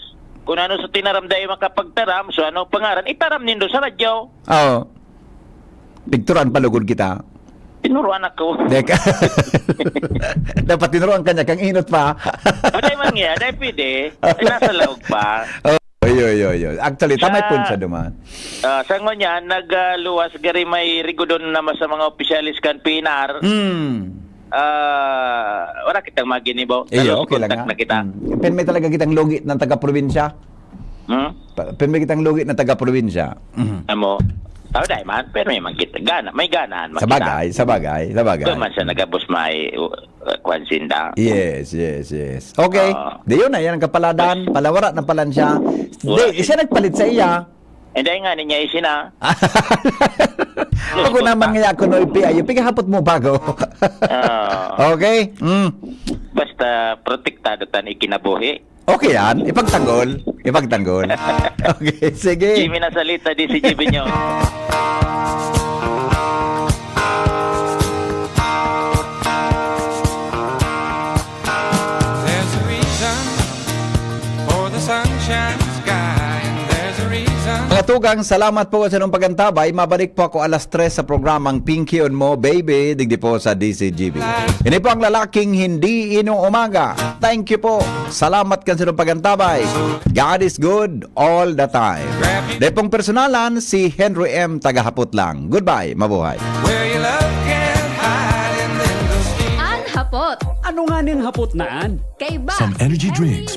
kung ano sa tinaram dahil makapagtaram, so ano pangaran, itaram nindo sa radyo. Picturean palugod kita. Tinuruan ako. Dapat tinuruan kanya, kang inot pa. Dahil man nga, dahil pwede, nasa laog pa. Yo. Actually, tamay po sa duman. Sa ngon nagluwas gari may rigudon naman sa mga opisyalis kan PNR. Wala kitang maginibo. Okay lang nga. Na kita. May talaga kitang lugit ng taga-probinsya. May kitang lugit ng taga-probinsya. Amo. Dahil man, pero may magkita. May ganaan. Sa bagay. Ito man sa nagabos may kwansinda. Yes. Okay. Di yun na, yan ang kapaladan. Palawara na palan siya. Di, siya nagpalit sa iya. Hindi nga niya isina. Ako naman nga ako no ipi pigahapot mo bago. Okay? Basta protektado tan ikinabuhi. Okay yan, ipagtanggol. Okay, sige. Jimmy na salita di si Jimmy nyo. There's a reason for the sunshine sky, and there's a reason. Mga tugang, salamat po sa inyong pagantabay. Mabalik po ako alas 3 sa programang Pinky on Mo, Baby, digdi po sa DCGB. Ini po ang lalaking hindi inuumaga. Thank you po. Salamat kan sa inyong pagantabay. God is good all the time. Dahil pong personalan, si Henry M. Tagahapot lang. Goodbye, mabuhay. Where your love can hide and then go steal. Hapot. Ano nga ning hapot naan? Kay ba? Some energy drinks